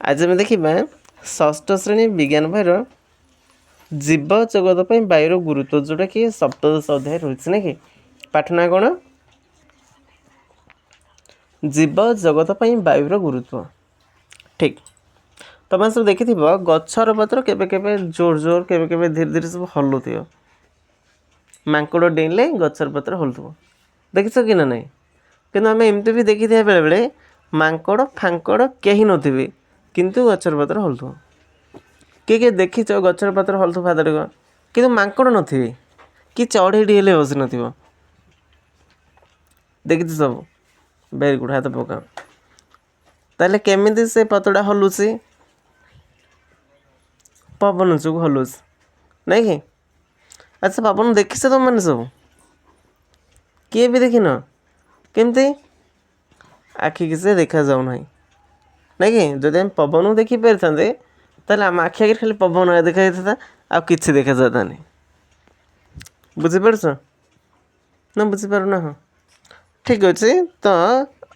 आज आम देखा षष्ठ श्रेणी विज्ञान बहिर जीव जगत वायुर गुरुत्व जोटा कि सप्तदश अध्याय रही ना कि पाठ ना कौन जीव जगत वायुर गुरुत्व। ठीक तुम सब देखि गचर पत्र केवे जोर जोर केवे धीरे धीरे सब हलुथ मांकड़ डेइले गचर पत्र हलुव देखिछ कि ना नहीं कि आम एमती भी देखी था बेले बेले मांकड़ फांकड़ कहीं नथिबे किंतु गचर पत्र हलुव किए देखिच गचर पत्र हलुव फादड़िक कि मांकड़ नथिबे कि चढ़ेटी हेले बस नथिबो देखिछ सब वेरी गुड हाथ पका ताले केमिति से पत्रटा हलुची पवन चुक हलुच नहीं कि अच्छा पवन देखिछ तुम मैंने सब किए भी देखिन केमती आखि से देखा जाऊ ना नहीं कि जदि हम पवन को देखी पारि था ताले आम आखि आगे खाली पवन देखा था आ किसी देखा जाता नहीं बुझीपारस ना बुझीपार ना हाँ ठीक अच्छे तो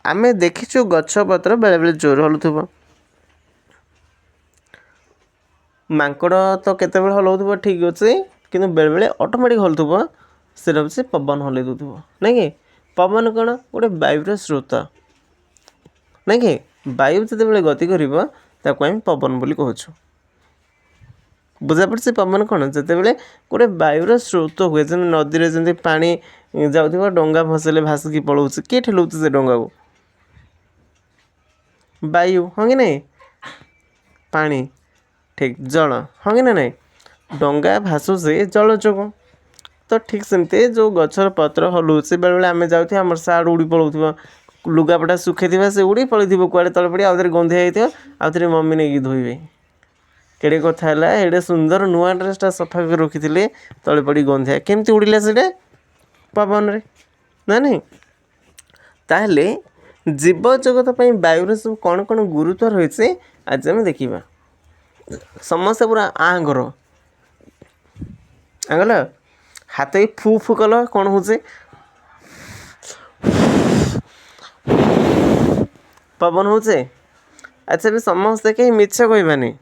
आम देखीचु गछ पत्र बेले बेले जोर हलुव मांकड़ तो केत हलुव ठीक अच्छे कि बेले बेले ऑटोमेटिक हलुव से हूँ पवन हल दूव नहीं कि पवन कौन गोटे वायुर स्रोत नहीं कि वायु जो गति कर पवन बोली कहूँ बुझा पड़े पवन कौन जिते गोटे वायुर स्रोत हुए जमी नदी जमी पा जाऊ डंगा भसले भासिकी पलाऊ किए ठेलाऊ से डंगा को वायु हाँ कि नहीं पानी ठीक जल हाँ कि नहीं डंगा भासु से जल जोग तो ठीक सेमती जो गचर पत्र हलुचे बेले बेले आम जाऊँ आम सार्ट उड़ी पलाऊ लुगापटा सुखे से उड़ी पलि कड़े तले पड़ी आउ थे गंधिया होता आउ थे मम्मी नहीं धोइबे केड़े कथा है एडे सुंदर नुआ ड्रेसटा सफा कर रखी थे तले पड़ी गंधिया केमती उड़िला से पवन रे ना नहीं ताहले जीव जगत वायुर सब कौन कौन गुरुत्व रही आज आम देखा समस्या पूरा आंगर आंगल हाथ ही फू फू कल कौन हो पवन होचे अच्छा भी समस्ते कहीं मिछ कहबानी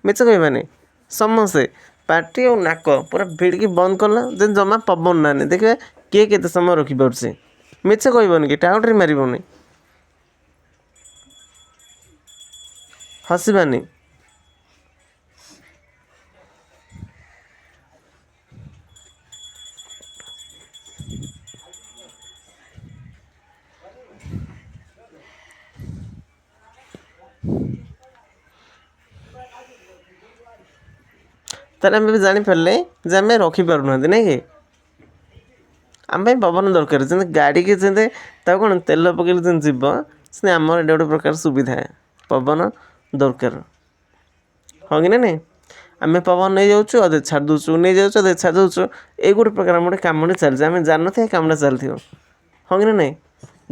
मिछ कहबानी समस्ते पार्टी और नाक पूरा भिड़की बंद कला जेन जमा पवन ना देखिए किए केते समय रखिपारे मिछ कहबनी कि टाउटरी मारबनी हसबानी ताले आम भी जानीपारे जे आम रखिपार ना नहीं कि आम पवन दरकार जमी गाड़ी की जमी कौन तेल पकड़े जमी जीव से आम ये गोटे प्रकार सुविधा पवन दरकार हाँ कि नहीं आम पवन नहीं जाऊँ अधे छाड़ दूसु नहीं जाऊँ अधे छाड़ दूसु ये गोटे प्रकार गोटे कम चलती आम जान ना कमटा चलती हाँ कि नहीं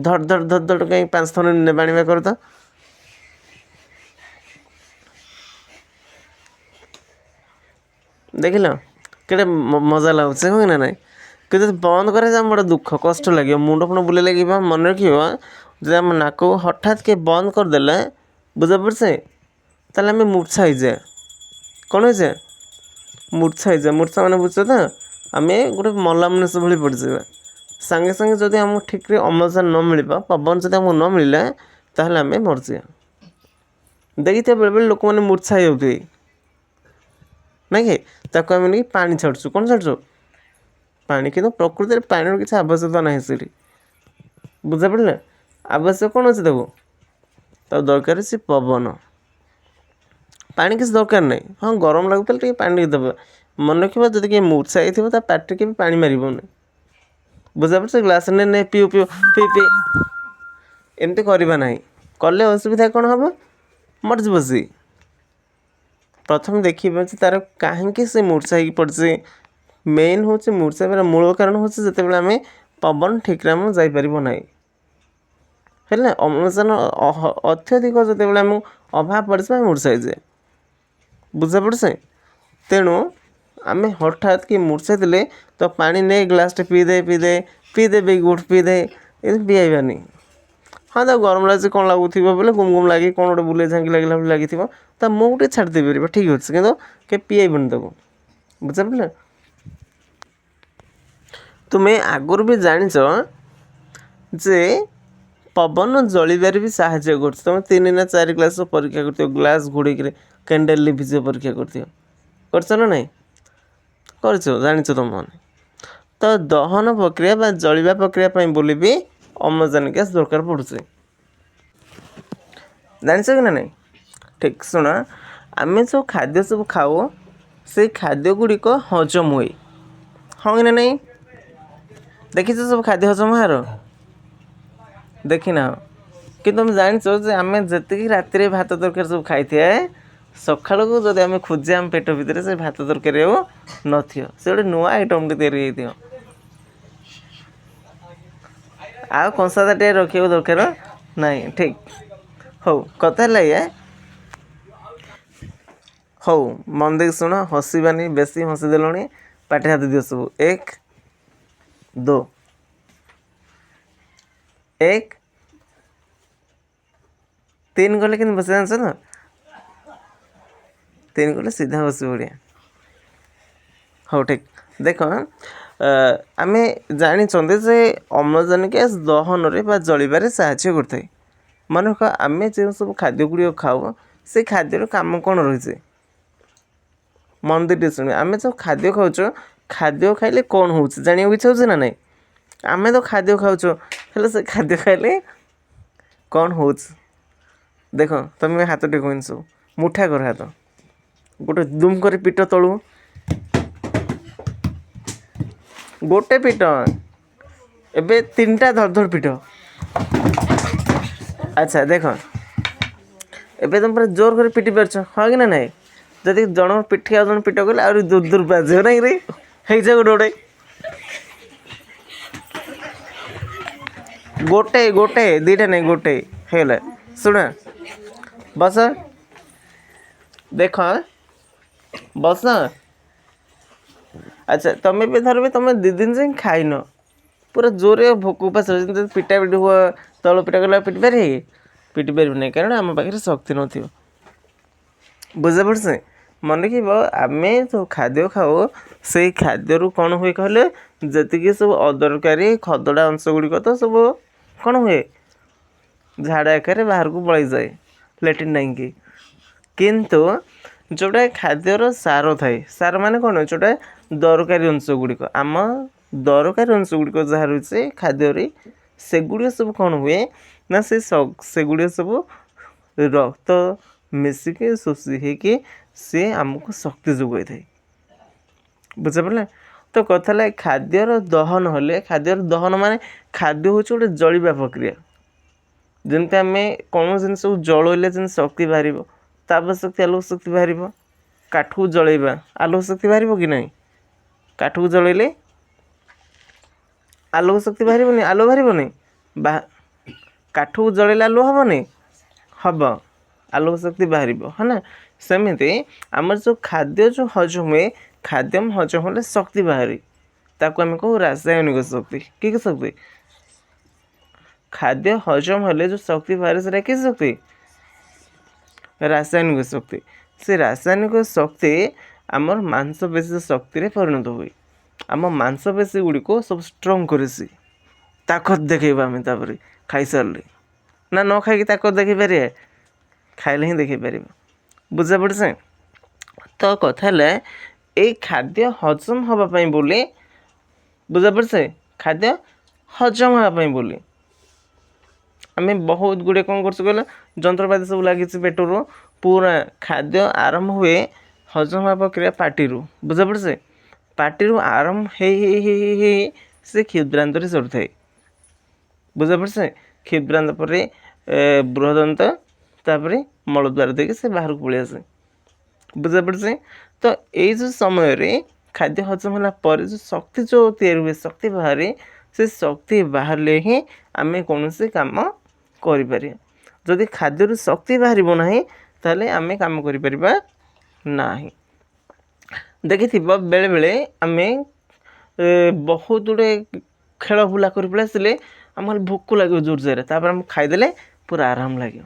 धड़ धड़ धड़ धड़ कहीं 5 थन नेबाणीबा कर तो देख ल के मजा लगुच हाँ ना ना कि बंद करे बड़ा दुख कष्ट लगे मुंड फुंड बुले लगे मन रखिए जब आम नाक हठात के बंद करदे बुझा पड़े ताले आम मूर्छा हो जाए कौन हो जाए मूर्छा हो जाए मूर्छा मैंने बुझे तो आम गोटे मला मनुष्य भाई पड़जा सांगे सांगे जब आम ठीक अम्लजान न मिल पवन जब आमको न मिलला ताहले आम मरजा देखी थे बेले बेले लोक मैंने मूर्छा हो जाते ना कि ताको आम नहीं पानी छाड़ू कौन छाड़ू पानी कि प्रकृति पानी किसी आवश्यकता ना से बुझा पड़ा आवश्यक कौन अच्छे तो दरकार से पवन पानी किसी दरकार नहीं हाँ गरम लगुता पानी देव मन रखा जब किए मूर्छा हो पार्टी के पानी मारबनी बुझा पड़े ग्लास ने पीऊ पीऊ पी पी एमती करवा ना कले असुविधा कौन हम मर्जी बसी प्रथम देखिए तार कहीं से मूर्छा हो पड़े मेन हूँ मूर्छा मूल कारण हूँ जिते बड़े आम पवन ठीक आम जापर ना है अम्लजान अत्यधिक जिते बड़े आम अभाव पड़े मूर्छा हो जाए बुझा पड़े तेणु आम हठात कि मूर्छा थे तो पानी नहीं ग्लास पीदे पीदे पीदे गुट पीदे ये पीबानी हाँ ତାକୁ ଗରମ ଲାଗୁଛି କ'ଣ ଲାଗୁଥିବ ବୋଲେ ଗୁମ ଗୁମ ଲାଗି କ'ଣ ଗୋଟେ ବୁଲେଇ ଝାଙ୍କି ଲାଗିଲା ଭଳି ଲାଗିଥିବ ତା ମୁହଁକୁ ଟିକେ ଛାଡ଼ି ଦେଇପାରିବ ଠିକ୍ ଅଛି କିନ୍ତୁ କେ ପିଆଇବନି ତାକୁ ବୁଝିପାରିଲେ। ତୁମେ ଆଗରୁ ବି ଜାଣିଛ ଯେ ପବନ ଜଳିବାରେ ବି ସାହାଯ୍ୟ କରୁଛି। ତୁମେ 3 ନା 4 କ୍ଲାସ୍ ପରୀକ୍ଷା କରିଥିବ ଗ୍ଲାସ୍ ଘୋଡ଼େଇକିରି କ୍ୟାଣ୍ଡେଲ୍ ଲିଭିଯିବ ପରୀକ୍ଷା କରିଥିବ କରିଛ ନା ନାହିଁ କରିଛ ଜାଣିଛ ତୁମମାନେ। ତ ଦହନ ପ୍ରକ୍ରିୟା ବା ଜଳିବା ପ୍ରକ୍ରିୟା ପାଇଁ ବୋଲି ବି ଅମ୍ଳଜାନ ଗ୍ୟାସ୍ ଦରକାର ପଡ଼ୁଛି ଜାଣିଛ କି ନା ନାହିଁ। ଠିକ୍ ଶୁଣ ଆମେ ଯେଉଁ ଖାଦ୍ୟ ସବୁ ଖାଉ ସେଇ ଖାଦ୍ୟ ଗୁଡ଼ିକ ହଜମ ହୁଏ ହଁ କି ନା ନାହିଁ। ଦେଖିଛ ସବୁ ଖାଦ୍ୟ ହଜମ ହେବାର ଦେଖିନାହ କିନ୍ତୁ ତମେ ଜାଣିଛ ଯେ ଆମେ ଯେତିକି ରାତିରେ ଭାତ ତରକାରୀ ସବୁ ଖାଇଥାଏ ସକାଳକୁ ଯଦି ଆମେ ଖୋଜିବା ଆମ ପେଟ ଭିତରେ ସେ ଭାତ ତରକାରୀ ଆଉ ନଥିବ ସେ ଗୋଟେ ନୂଆ ଆଇଟମ୍ଟେ ତିଆରି ହେଇଥିବ ଆଉ କଂସାଟା ଟିକେ ରଖିବାକୁ ଦରକାର ନାହିଁ। ଠିକ୍ ହଉ କଥା ହେଲା ଇଏ ହଉ ମନ ଦେଇକି ଶୁଣ ହସିବାନି ବେଶୀ ହସି ଦେଲଣି ପାଟି ହାତ ଦିଅ ସବୁ 1 2 1 3 ଗଲେ କିନ୍ତୁ ବସି ଜାଣିଛ ନା 3 ଗଲେ ସିଧା ବସି ପଡ଼ିଆ। ହଉ ଠିକ୍ ଦେଖ ଆମେ ଜାଣିଛନ୍ତି ଯେ ଅମ୍ଳଜାନ ଗ୍ୟାସ୍ ଦହନରେ ବା ଜଳିବାରେ ସାହାଯ୍ୟ କରିଥାଏ। ମନେକ ଆମେ ଯେଉଁ ସବୁ ଖାଦ୍ୟ ଗୁଡ଼ିକ ଖାଉ ସେ ଖାଦ୍ୟର କାମ କ'ଣ ରହିଛି ମନ ଦେଇକି ଶୁଣିବେ। ଆମେ ଯେଉଁ ଖାଦ୍ୟ ଖାଉଛୁ ଖାଦ୍ୟ ଖାଇଲେ କ'ଣ ହେଉଛି ଜାଣିବାକୁ ଇଚ୍ଛା ହେଉଛି ନା ନାହିଁ। ଆମେ ତ ଖାଦ୍ୟ ଖାଉଛୁ ହେଲେ ସେ ଖାଦ୍ୟ ଖାଇଲେ କ'ଣ ହେଉଛି ଦେଖ ତୁମେ ହାତ ଟେକୁନି ସବୁ ମୁଠା କର ହାତ ଗୋଟେ ଦୁମ୍ କରି ପିଠ ତଳୁ ଗୋଟେ ପିଠ ଏବେ 3ଟା ଧଡ଼ ପିଠ। ଆଚ୍ଛା ଦେଖ ଏବେ ତୁମେ ପୁରା ଜୋର କରି ପିଟି ପାରୁଛ ହଁ କି ନା ନାହିଁ। ଯଦି ଜଣ ପିଠି ଆଉ ଜଣ ପିଠ କଲେ ଆହୁରି ଦୂର ଦୂର ବାଜିବ ନାଇଁ ରେ ହେଇଯାଉ ଗୋଟେ ଗୋଟେ ଗୋଟେ 2ଟା ନାହିଁ ଗୋଟେ ହେଇଗଲା। ଶୁଣ ବସ ଦେଖ ବସ। ଆଚ୍ଛା ତମେ ବି ଧରିବେ ତମେ 2 ଦିନ ଯାଏଁ ଖାଇନ ପୁରା ଜୋରରେ ଭୋକ ଉପାସ ଯେମିତି ପିଟା ପିଟି ହୁଅ ତଳ ପିଟା କଲେ ପିଟି ପାରିବେ କି ପିଟି ପାରିବ ନାହିଁ କାରଣ ଆମ ପାଖରେ ଶକ୍ତି ନଥିବ ବୁଝିପାରୁଛେ। ମନେ ରଖିବ ଆମେ ଯେଉଁ ଖାଦ୍ୟ ଖାଉ ସେଇ ଖାଦ୍ୟରୁ କ'ଣ ହୁଏ କହିଲେ ଯେତିକି ସବୁ ଅଦରକାରୀ ଖଦଡ଼ା ଅଂଶ ଗୁଡ଼ିକ ତ ସବୁ କ'ଣ ହୁଏ ଝାଡ଼ା ଆକାରରେ ବାହାରକୁ ପଳାଇଯାଏ ଲେଟ୍ରିନ୍ ଟାଙ୍କି। କିନ୍ତୁ ଯେଉଁଟା ଖାଦ୍ୟର ସାର ଥାଏ ସାର ମାନେ କ'ଣ ଯେଉଁଟା ଦରକାରୀ ଅଂଶ ଗୁଡ଼ିକ ଆମ ଦରକାରୀ ଅଂଶ ଗୁଡ଼ିକ ଯାହା ରହିଛି ଖାଦ୍ୟରେ ସେଗୁଡ଼ିକ ସବୁ କ'ଣ ହୁଏ ନା ସେଗୁଡ଼ିକ ସବୁ ରକ୍ତ ମିଶିକି ଶୋଷି ହେଇକି ସେ ଆମକୁ ଶକ୍ତି ଯୋଗାଇଥାଏ ବୁଝିପାରିଲେ। ତ କଥା ହେଲା ଖାଦ୍ୟର ଦହନ ହେଲେ ଖାଦ୍ୟର ଦହନ ମାନେ ଖାଦ୍ୟ ହେଉଛି ଗୋଟେ ଜଳିବା ପ୍ରକ୍ରିୟା। ଯେମିତି ଆମେ କୌଣସି ଜିନିଷକୁ ଜଳେଇଲେ ଯେମିତି ଶକ୍ତି ବାହାରିବ ତାପ ଶକ୍ତି ଆଲୋକ ଶକ୍ତି ବାହାରିବ। କାଠକୁ ଜଳେଇବା ଆଲୋକ ଶକ୍ତି ବାହାରିବ କି ନାହିଁ କାଠକୁ ଜଳେଇଲେ ଆଲୋକ ଶକ୍ତି ବାହାରିବନି ଆଲୋକ ବାହାରିବନି କାଠକୁ ଜଳେଇଲେ ଆଲୋକ ହେବନି ହେବ ଆଲୋକ ଶକ୍ତି ବାହାରିବ ହଁ ନା। ସେମିତି ଆମର ଯେଉଁ ଖାଦ୍ୟ ଯେଉଁ ହଜମ ହୁଏ ଖାଦ୍ୟ ହଜମ ହେଲେ ଶକ୍ତି ବାହାରେ ତାକୁ ଆମେ କହୁ ରାସାୟନିକ ଶକ୍ତି। କି ଶକ୍ତି ଖାଦ୍ୟ ହଜମ ହେଲେ ଯେଉଁ ଶକ୍ତି ବାହାରେ ସେଟା କି ଶକ୍ତି ରାସାୟନିକ ଶକ୍ତି। ସେ ରାସାୟନିକ ଶକ୍ତି ଆମର ମାଂସପେଶୀ ଶକ୍ତିରେ ପରିଣତ ହୁଏ। ଆମ ମାଂସପେଶୀ ଗୁଡ଼ିକୁ ସବୁ ଷ୍ଟ୍ରଙ୍ଗ କରେ ସେ ତାକତ ଦେଖେଇବା ଆମେ ତାପରେ ଖାଇସାରିଲେ ନା ନ ଖାଇକି ତାକତ ଦେଖେଇ ପାରିବା ଖାଇଲେ ହିଁ ଦେଖେଇ ପାରିବ ବୁଝାପଡ଼ୁଛି। ତ କଥା ହେଲା ଏଇ ଖାଦ୍ୟ ହଜମ ହେବା ପାଇଁ ବୋଲି ବୁଝାପଡ଼ୁଛି ଖାଦ୍ୟ ହଜମ ହେବା ପାଇଁ ବୋଲି ଆମେ ବହୁତ ଗୁଡ଼ିଏ କ'ଣ କରୁଛୁ କହିଲେ ଯନ୍ତ୍ରପାତି ସବୁ ଲାଗିଛି ପେଟରୁ ପୁରା ଖାଦ୍ୟ ଆରମ୍ଭ ହୁଏ ହଜମ ହେବା ପ୍ରକ୍ରିୟା ପାଟିରୁ ବୁଝାପଡ଼ୁଛି। ପାଟିରୁ ଆରମ୍ଭ ହେଇ ହେଇ ହେଇ ହେଇ ସେ କ୍ଷୁଦ୍ରାନ୍ତରେ ସରିଥାଏ ବୁଝାପଡ଼ୁଛି। କ୍ଷୁଦ୍ରାନ୍ତ ପରେ ବୃହଦନ୍ତ ତାପରେ ମଳଦ୍ୱାର ଦେଇକି ସେ ବାହାରକୁ ପଳେଇ ଆସେ ବୁଝାପଡ଼ୁଛି। ତ ଏଇ ଯେଉଁ ସମୟରେ ଖାଦ୍ୟ ହଜମ ହେଲା ପରେ ଯେଉଁ ଶକ୍ତି ଯେଉଁ ତିଆରି ହୁଏ ଶକ୍ତି ବାହାରେ ସେ ଶକ୍ତି ବାହାରିଲେ ହିଁ ଆମେ କୌଣସି କାମ କରିପାରିବା। ଯଦି ଖାଦ୍ୟରୁ ଶକ୍ତି ବାହାରିବ ନାହିଁ ତାହେଲେ ଆମେ କାମ କରିପାରିବା ନାହିଁ। ଦେଖିଥିବ ବେଳେବେଳେ ଆମେ ବହୁତ ଗୁଡ଼ିଏ ଖେଳ ବୁଲା କରି ପଳେଇ ଆସିଲେ आम भोक लगे जोर जोर तापर हम खाईदे पूरा आराम लगे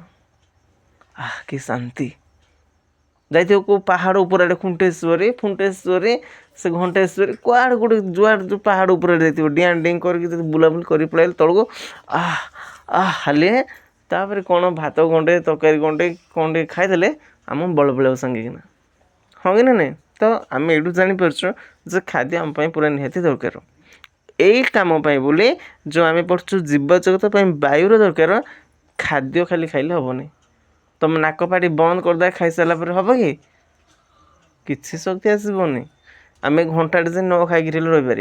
कि शांति जाइए को पहाड़ ऊपर खुंटेश्वरी फुंटेश्वरी से घंटेश्वरी कुआड़ गोटे जुआड़ जो पहाड़ ऊपर जाइए डिया डिं कर बुलाबुली कर पड़े तौक हाली तापर कौन भात गंडे तरकारी गंडे कौन टे खाईदे आम बल पड़े संगे किना हाँ कि ना तो आम यू जापार जे खाद्य आम पूरा निहाती दरकार यही कम बोली जो आम पढ़ु जीव जगत वायुर दरकार खाद्य खाली खाइले हेनी तुम नाक पाटी बंद करदे खाई सारापर हम कि किसी शक्ति आसबनी आम घंटाटे जे न खाई रही पार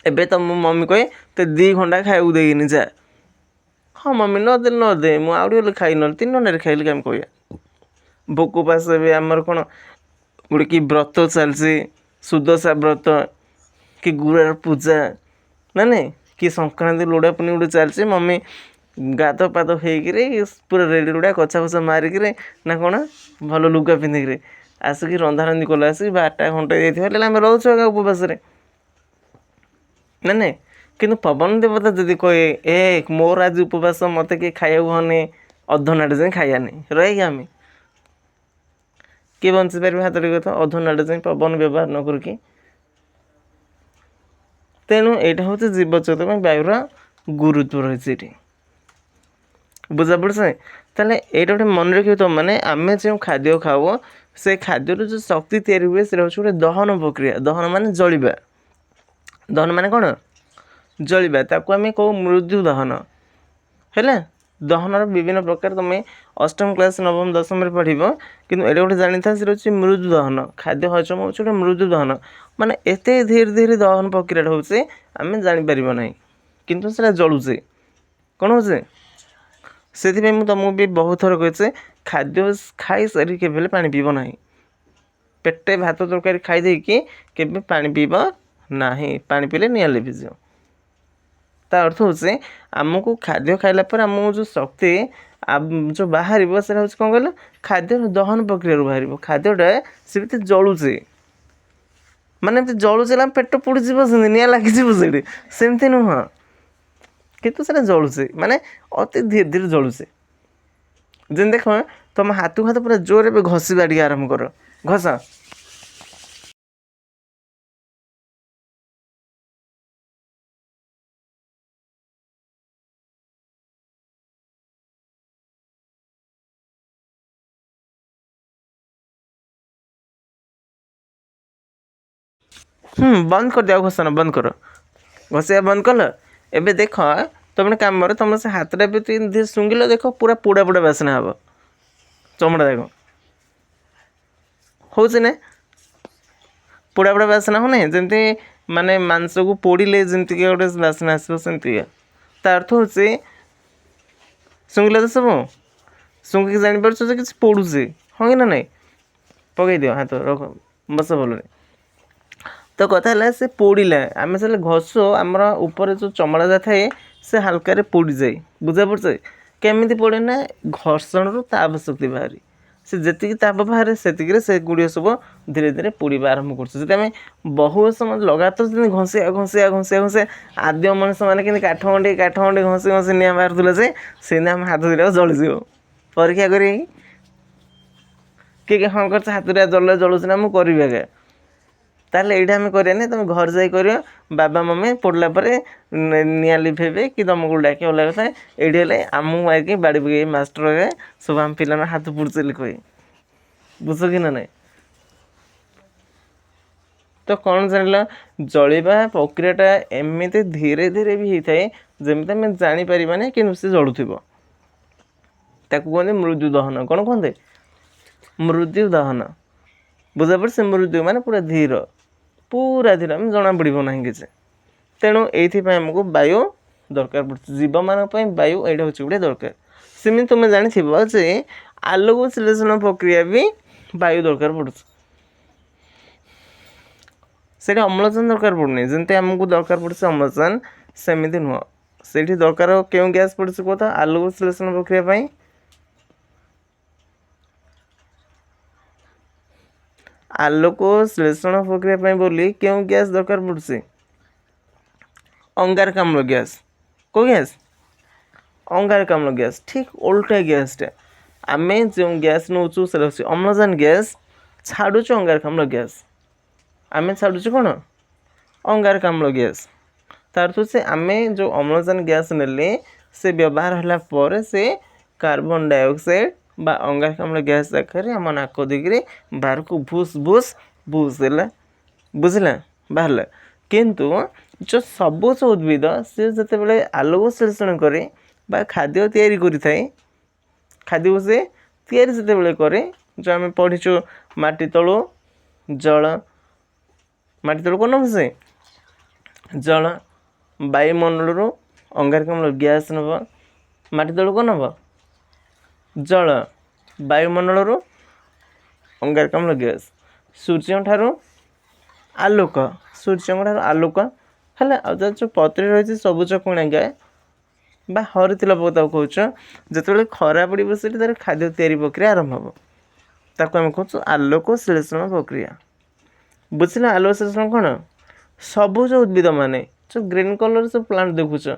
एबे तो मो मम्मी कहे तो 2 घंटा खाइबू देनी जा हाँ मम्मी न दे मुझे खाई ना 3 घंटे खाइल कम कह भोक उपास आमर कौन गोटे कि व्रत चलसी सुदशा व्रत कि गुरुवार पूजा ना नहीं कि संक्रांति लोड़ा पुनी गोटे चलसी मम्मी गाध पाद होकर पूरा रेडी रुड़ा कचा फचा मारिक ना कौन भल लुगा पिंधिक आसिक रंधारंधि कला आसिक 12टा घंटे जाइए आम रोच उपवास ना नहीं किंतु पवन देवता जदि कहे ए मोर आज उपवास मत किए खाया हनी अधनाटे जाए खाया नहीं रही आम किए बंची पारे हाथ कथा अधनाटे जाए पवन व्यवहार न करके तेणु यहाँ हूँ जीवजगत वायुर गुरुत्व रही बुझा पड़े ताले ये गोटे मन रखिए तुम मैंने आम जो खाद्य खाओ से खाद्य जो शक्ति तैयारी हुए से गोटे दहन प्रक्रिया दहन मान जलिबा दहन मान कौन जलिबा ताकू आम कौ मृत्यु दहन है दहनर विभिन्न प्रकार तुम अष्टम क्लास नवम दशम पढ़ कि ये गोटे जानी था से मृत्यु दहन खाद्य हजम हो गोटे मृत्यु दहन माने एते धीरे धीरे दहन प्रक्रिया हो आम जापर ना कितु से जलुचे कौन हो से तुमको भी बहुत थर कहे खाद्य खाई सारी के पानी पीब ना पेटे भात तरकारी खाई के पानी पीब ना पानी पीले निआ लिभिज ता अर्थ हो आमको खाद्य खाइला पर आमको जो शक्ति जो बाहर से कौन कहल खाद्य दहन प्रक्रिया बाहर खाद्यटा सी जलुचे माने जलुचे पेट पोड़ी निआ लगी से सेमती नुह कितु से जलुचे माने अति धीरे धीरे जलुचे जेन देख तुम हाथ हाथ पूरा जोर भी घषा टे आरंभ कर घसा बंद कर दिया घोषणा बंद कर घषिया बंद कल एबे देख तुम कम तुम से हाथटा भी धीरे सुंगिल देख पूरा पोड़ा पोड़ा बासना हम चमड़ा देख हो पोड़ा पोड़ा बासना हो जमी माने मांस को पोड़े जमीक गोटे बासना आसो सेमती ता अर्थ हो सुंगिल तो सब सुंगिक जापर कि पोड़ुचे हाँ कि ना नहीं पकई दियो हाथ रख बस भल तो कथा है से पोड़ा आम से घस आमर ऊपर जो चमड़ा जा थाए से हाल्कार पोड़ी जाए बुझा पड़े केमी पोड़े ना घर्षण रू ताप शक्ति बाहरी से जी ताप बाहर से गुड़िया सब धीरे धीरे पोड़ा आरंभ कर बहु समय लगातार घसिया घसिया घसिया घसिया आद्य मनुष्य मैंने काठ गंडे घसी घसी निआ बाहर से आम हाथ दिटा जलिज परीक्षा कर किए हाँ कर हाथ दिटा जल जलुचे ना मुझे करी ताले ये आम करें तुम घर जा कर बाबा मम्मी पड़ला निआ लिभेबे कि तुमको डाक अलग कथा ये आम मारिक बाड़ी पकई मास्टर सब आम पिला हाथ पुड़चे कहे बुझ कि ना नहीं तो कौन जान जलिबा प्रक्रियाटा एमती धीरे धीरे भी होता है जमी आम जापर कि से जलुव ताकू कहते मृत्यु दहन कौन कहते मृत्यु दहन बुझा पड़े से मृत्यु माने पूरा धीरे आम जना पड़ना कि तेणु ये आमको वायु दरकार पड़े जीव मान वायु यहाँ हूँ गोटे दरकार सेमती तुम जानी आलोक विश्लेषण प्रक्रिया भी वायु दरकार पड़े से अम्लजान दरकार पड़नी जमी आमको दरकार पड़े अम्लजान सेमती नुह से दरकार क्यों गैस पड़े कथा आलोक विश्लेषण प्रक्रिया आलोक श्लेषण प्रक्रिया बोली क्यों गैस दरकार पड़े अंगारकाम्ल गैस को गैस अंगारकाम्ल गैस ठीक उल्टा गैसटा आम जो गैस नौ से अम्लजान गैस छाड़ू अंगारकाम्ल गैस आम छाड़ू कौन अंगारकाम्ल गैस तार तो से आम जो अम्लजान गैस नेले से व्यवहार होला पर से कार्बन डाइऑक्साइड बा अंगारकाम्ल गैस आकार आम नाक दिगरे बाहर को भूस भूस भूस है बुझला बाहर किंतु जो सबुज उद्भिद सी जिते आलोक संश्लेषण करे बा खाद्य तैयारी करें खाद्य को से तैयारी जिते करे जो आम पढ़ीचु माटी तलु जल माटी तलु कौन से जल वायुमंडल अंगारकाम्ल गैस नब माटी तलु कौन हम जल वायुमंडल अंगारकाम्ल गैस सूर्य ठारू आलोक सूर्य ठारू आलोक है जो पत्र रही सबुज कणिका बा हरित लवक कौच जो खरा पड़े से तार खाद्य तैयारी प्रक्रिया आरंभ हम ताको आम कहूँ आलोक संश्लेषण प्रक्रिया बुझल आलोक संश्लेषण कौन सबुज उद्भिद माने जो ग्रीन कलर सब प्लांट देखुच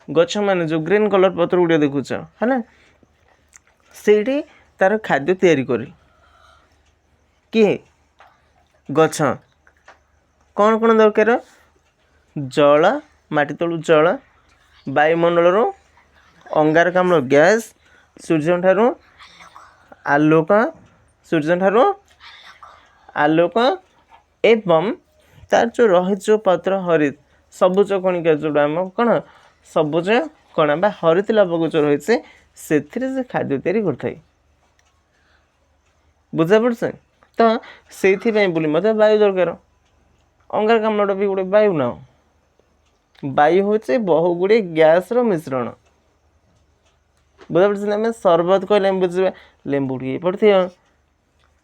गछ माने जो ग्रीन कलर पत्र गुड़िया देखुच है ना से तार खाद्य तैयारी करी किए गछ कौन कौन दरकार जल माटी तलु जल वायुमंडल अंगारकाम्ल गैस सूर्य ठारू आलोक सूर्य ठारू आलोक एवं तार जो रही जो पत्र हरित सबुज कणिका जो आम कौन सबुज कणा बा हरित लवक जो रही से खाद्य तैयारी करते बुझा पड़े तो से मत वायु दरकार अंगारकाम्ल भी गोटे वायु ना वायु हूँ बहु गुड़े गैस मिश्रण बुझा पड़े आम सरबत कहले बुझे लेंबू टे पड़थ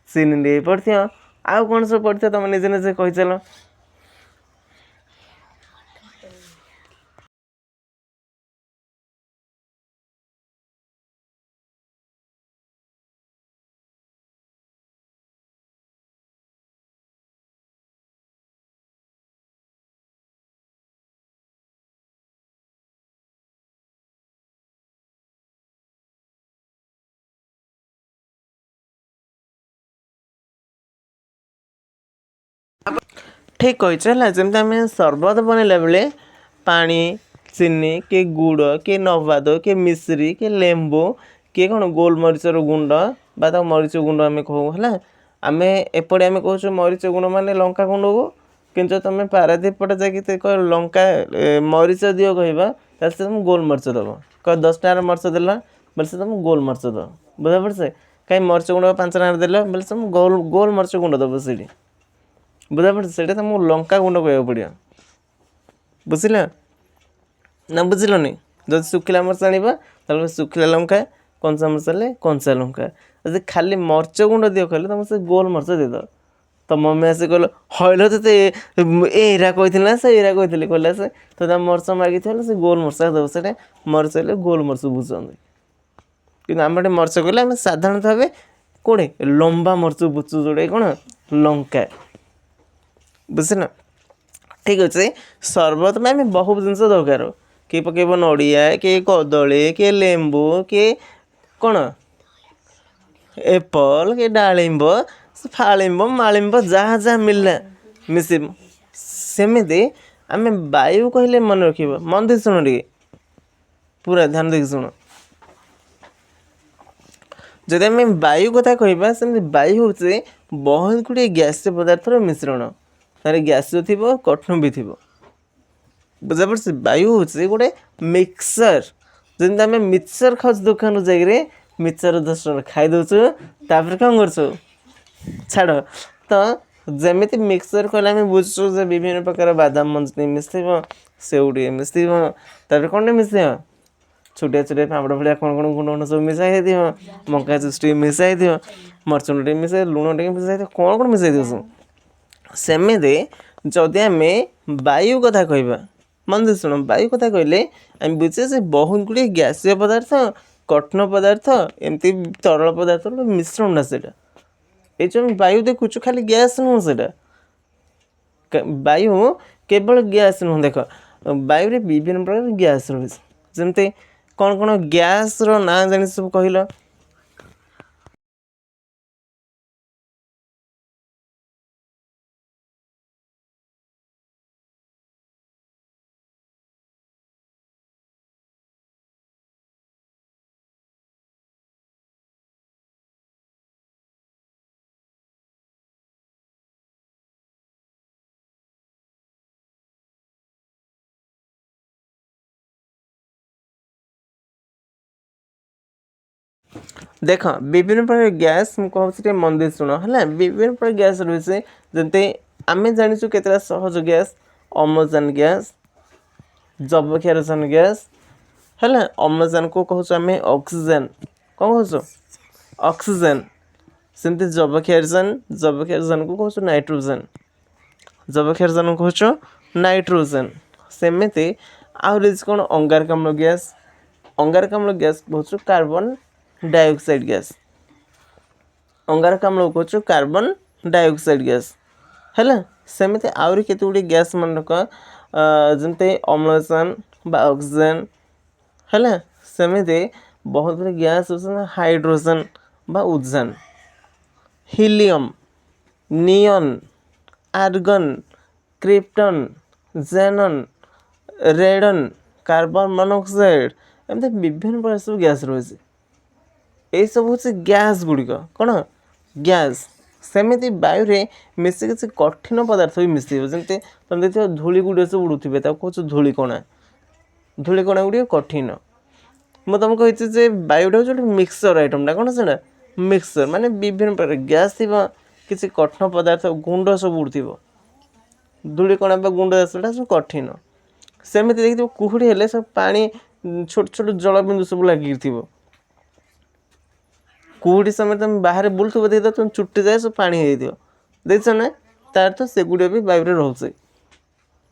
चीनी टे पड़थ आउ कौन सब पड़थ तुम निजे निजे कही चल ठीक कही जमी आम सरबत बनैला बेले पानी चीनी के गुड़ के नवाद के मिश्री के लेंबू किए कौन गोलमरीचर गुंड बा मरीच गुंड आम कहूँ है आम एपटे आम कहूँ मरीच गुंड मान लंका गुंड को किंतु तुम पारादीप पटे जाकि लंका मरीच दियो कह तुम गोलमरीच दब कह 10 टार मरीच देला बोले से तुम गोलमरीच दब बुझा पड़े कहीं मरीच गुंड 5 टार देला बोले तुम गोलमरीच गुंड दब से बुझा पड़े से तुमको लंका गुंड कह पड़ो बुझल ना बुझलनि जब शुखिला मरच आने शुखिला लंका कंचा मरच कंचा लंका जब खाली मरच गुंड दियो कहले तुम से गोल मरच देद तो मम्मी आस कह हल तो एरा कही से एरा कही कहला से तो मरच मागी से गोल मरच दब से मरच गोल मरच बुझुंत कि आम मरच कहले आम साधारण भाव कौटे लंबा मरच बुझु जोड़े कौन लंका बुझल ठीक अच्छे सरबत में आम बहुत जिन दरकार किए पकेब नड़िया किए कदली किए लेंबू किए कौन एप्पल किए डालिंब फालिंब मालिंब जहाँ जहाँ मिलला मिस सेमती आम वायु कहले मन रख मन देख शुण टे पूरा ध्यान देख शुण जदि आम वायु कथा कहवा सेमती वायु हूँ बहुत गुड़े गैसीय पदार्थर मिश्रण तार गैसीय थी कठिन भी थी बुझा पड़े वायु हूँ गोटे मिक्सचर जमी आम मिक्सचर खाऊ दुकान जाइए मिक्सचर 10 टଙ୍କା खाई दौचु तापर कौन कर छाड़ तो जमीती मिक्सचर कहले आम बुझु विभिन्न प्रकार बादाम मंजनी मिसब सेउटे मिसब तापर कौन मिस छोटिया छोटिया पापड़ भाया कौन कौन गुंड गुंड सब मिसाई थी मका चुस टे मिसाई थी मरचुंड टे मिसाई लुण टे मिसाई कौन कौन मिसाई दो सेमती जदि आम वायु कथा कहवा मन दे शुण वायु कथा कहले आम बुझे से बहुत गुड़े गैसीय पदार्थ कठिन पदार्थ एमती तरल पदार्थ मिश्रण ना से ये जो वायु देखुच खाली गैस नुह से वायु केवल गैस नुह देख ବାୟୁରେ ବିଭିନ୍ନ ପ୍ରକାର ଗ୍ୟାସ୍ ରହୁଛି। ଯେମିତି କ'ଣ କ'ଣ ଗ୍ୟାସ୍ର ନାଁ ଜାଣି ସବୁ କହିଲ? देख विभिन्न प्रकार गैस मुझे मन दे शुण है विभिन्न प्रकार गैस रही जमती आम जाचु केतटा सहज गैस अम्लजान गैस जबक्षारजान गैस है अम्लजान को कहूँ आम ऑक्सीजन कौन कहूँ ऑक्सीजन सेमती जबक्षारजान को कहूँ नाइट्रोजन जबक्षारजान को कहूँ नाइट्रोजन सेमती आहरी कौन अंगारकाम्ल गैस कहूँ कार्बन डाइऑक्साइड गैस अंगारकाम्ल कहूँ कार्बन डाइऑक्साइड गैस है सेमती आहरी केते गुडी गैस मन रख जमते अम्लजान बा ऑक्सीजन है सेमती बहुत गुडी गैस होता हाइड्रोजन बा उजान helium neon argon krypton जेनन रेडन carbon monoxide एमती विभिन्न प्रकार सब गैस रही यही सब हूँ गैस गुड़िक कौन गैस सेमती बायुरे मिसे किसी कठिन पदार्थ भी मिस जमी तुम देखिए धूली गुड़े सब उड़ुवे कौच धूलिकणा गुड़िक कठिन मुझे तुमको कही बायुटा जो मिक्सचर आइटमटा कौन से मिक्सचर माने विभिन्न प्रकार गैस थी किसी कठिन पदार्थ गुंड सब उड़ुव धूलिकणा गुंड आसटा सब कठिन सेमती देखिए कुहुड़ी हेले सब पानी छोट छोट जलबिंदु सब लगी कुहुड़ी समय तुम बाहर बुलूब देखिए तुम चुटी जाए सब पानी हो देख ना तार तो सेगुड़ा भी बायुरे रोचे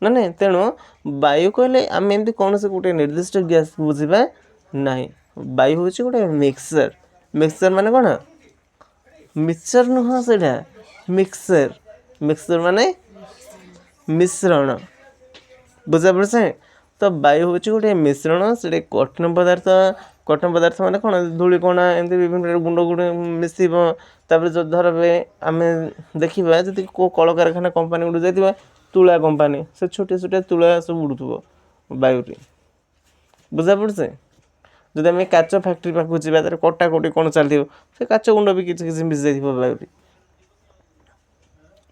ना नहीं तेणु वायु कहले आम एमती कौन से गोटे निर्दिष्ट गैस बुझा ना वायु हूँ गोटे मिक्सचर मिक्सचर माने कौन मिक्सचर नुह से मिक्सचर माने मिश्रण बुझा पड़े तो वायु हूँ गोटे मिश्रण से कठिन पदार्थ माने कौन धूलिकणा एमती विभिन्न प्रकार गुंड गुंड मिसब तापर जो धर आम देखा जी को कल कारखाना कंपानी गुड़ जाइए तुला कंपानी से छोटे छोटे तुला सब उड़ुव वायुरे बुझा पड़े जब आम काच फैक्ट्री पाक जा कटाकटी कौन चलती से काच गुंड भी किसी मिस जाइए वायुरे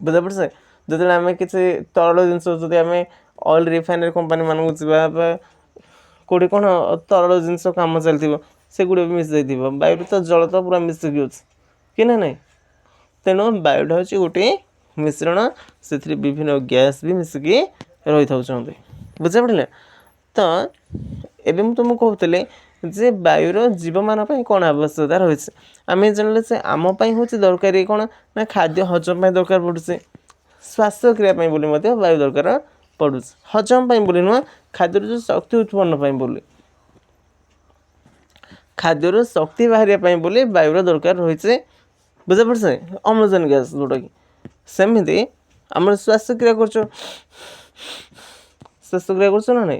बुझा पड़े जो आम किसी तरल जिनस आम ऑयल रिफाइनरी कंपानी मानक जा कौटे कौन तरल जिनस कम चलती से गुड़ा भी मिस जाइए वायु तो जल तो पूरा मिसिकी अच्छे कि ना नहीं तेणु वायुटा हूँ गोटे मिश्रण से विभिन्न गैस भी मिसिकी रही था बुझा पड़ा तो एवं मुझे तुमको कहते जे वायुर जीवमान कौन आवश्यकता रही है आम जानले से आमपाई हूँ दरकारी कौन ना खाद्य हजम दरकार पड़े श्वासक्रिया बोली वायु दरकार पड़ू हजम बोली नुह खाद्य जो शक्ति उत्पन्न बोली खाद्यर शक्ति बाहर बोली वायुर दरकार रही है बुझा पड़े अम्लजान गैस जोटा कि सेमती आम श्वासक्रिया कर ना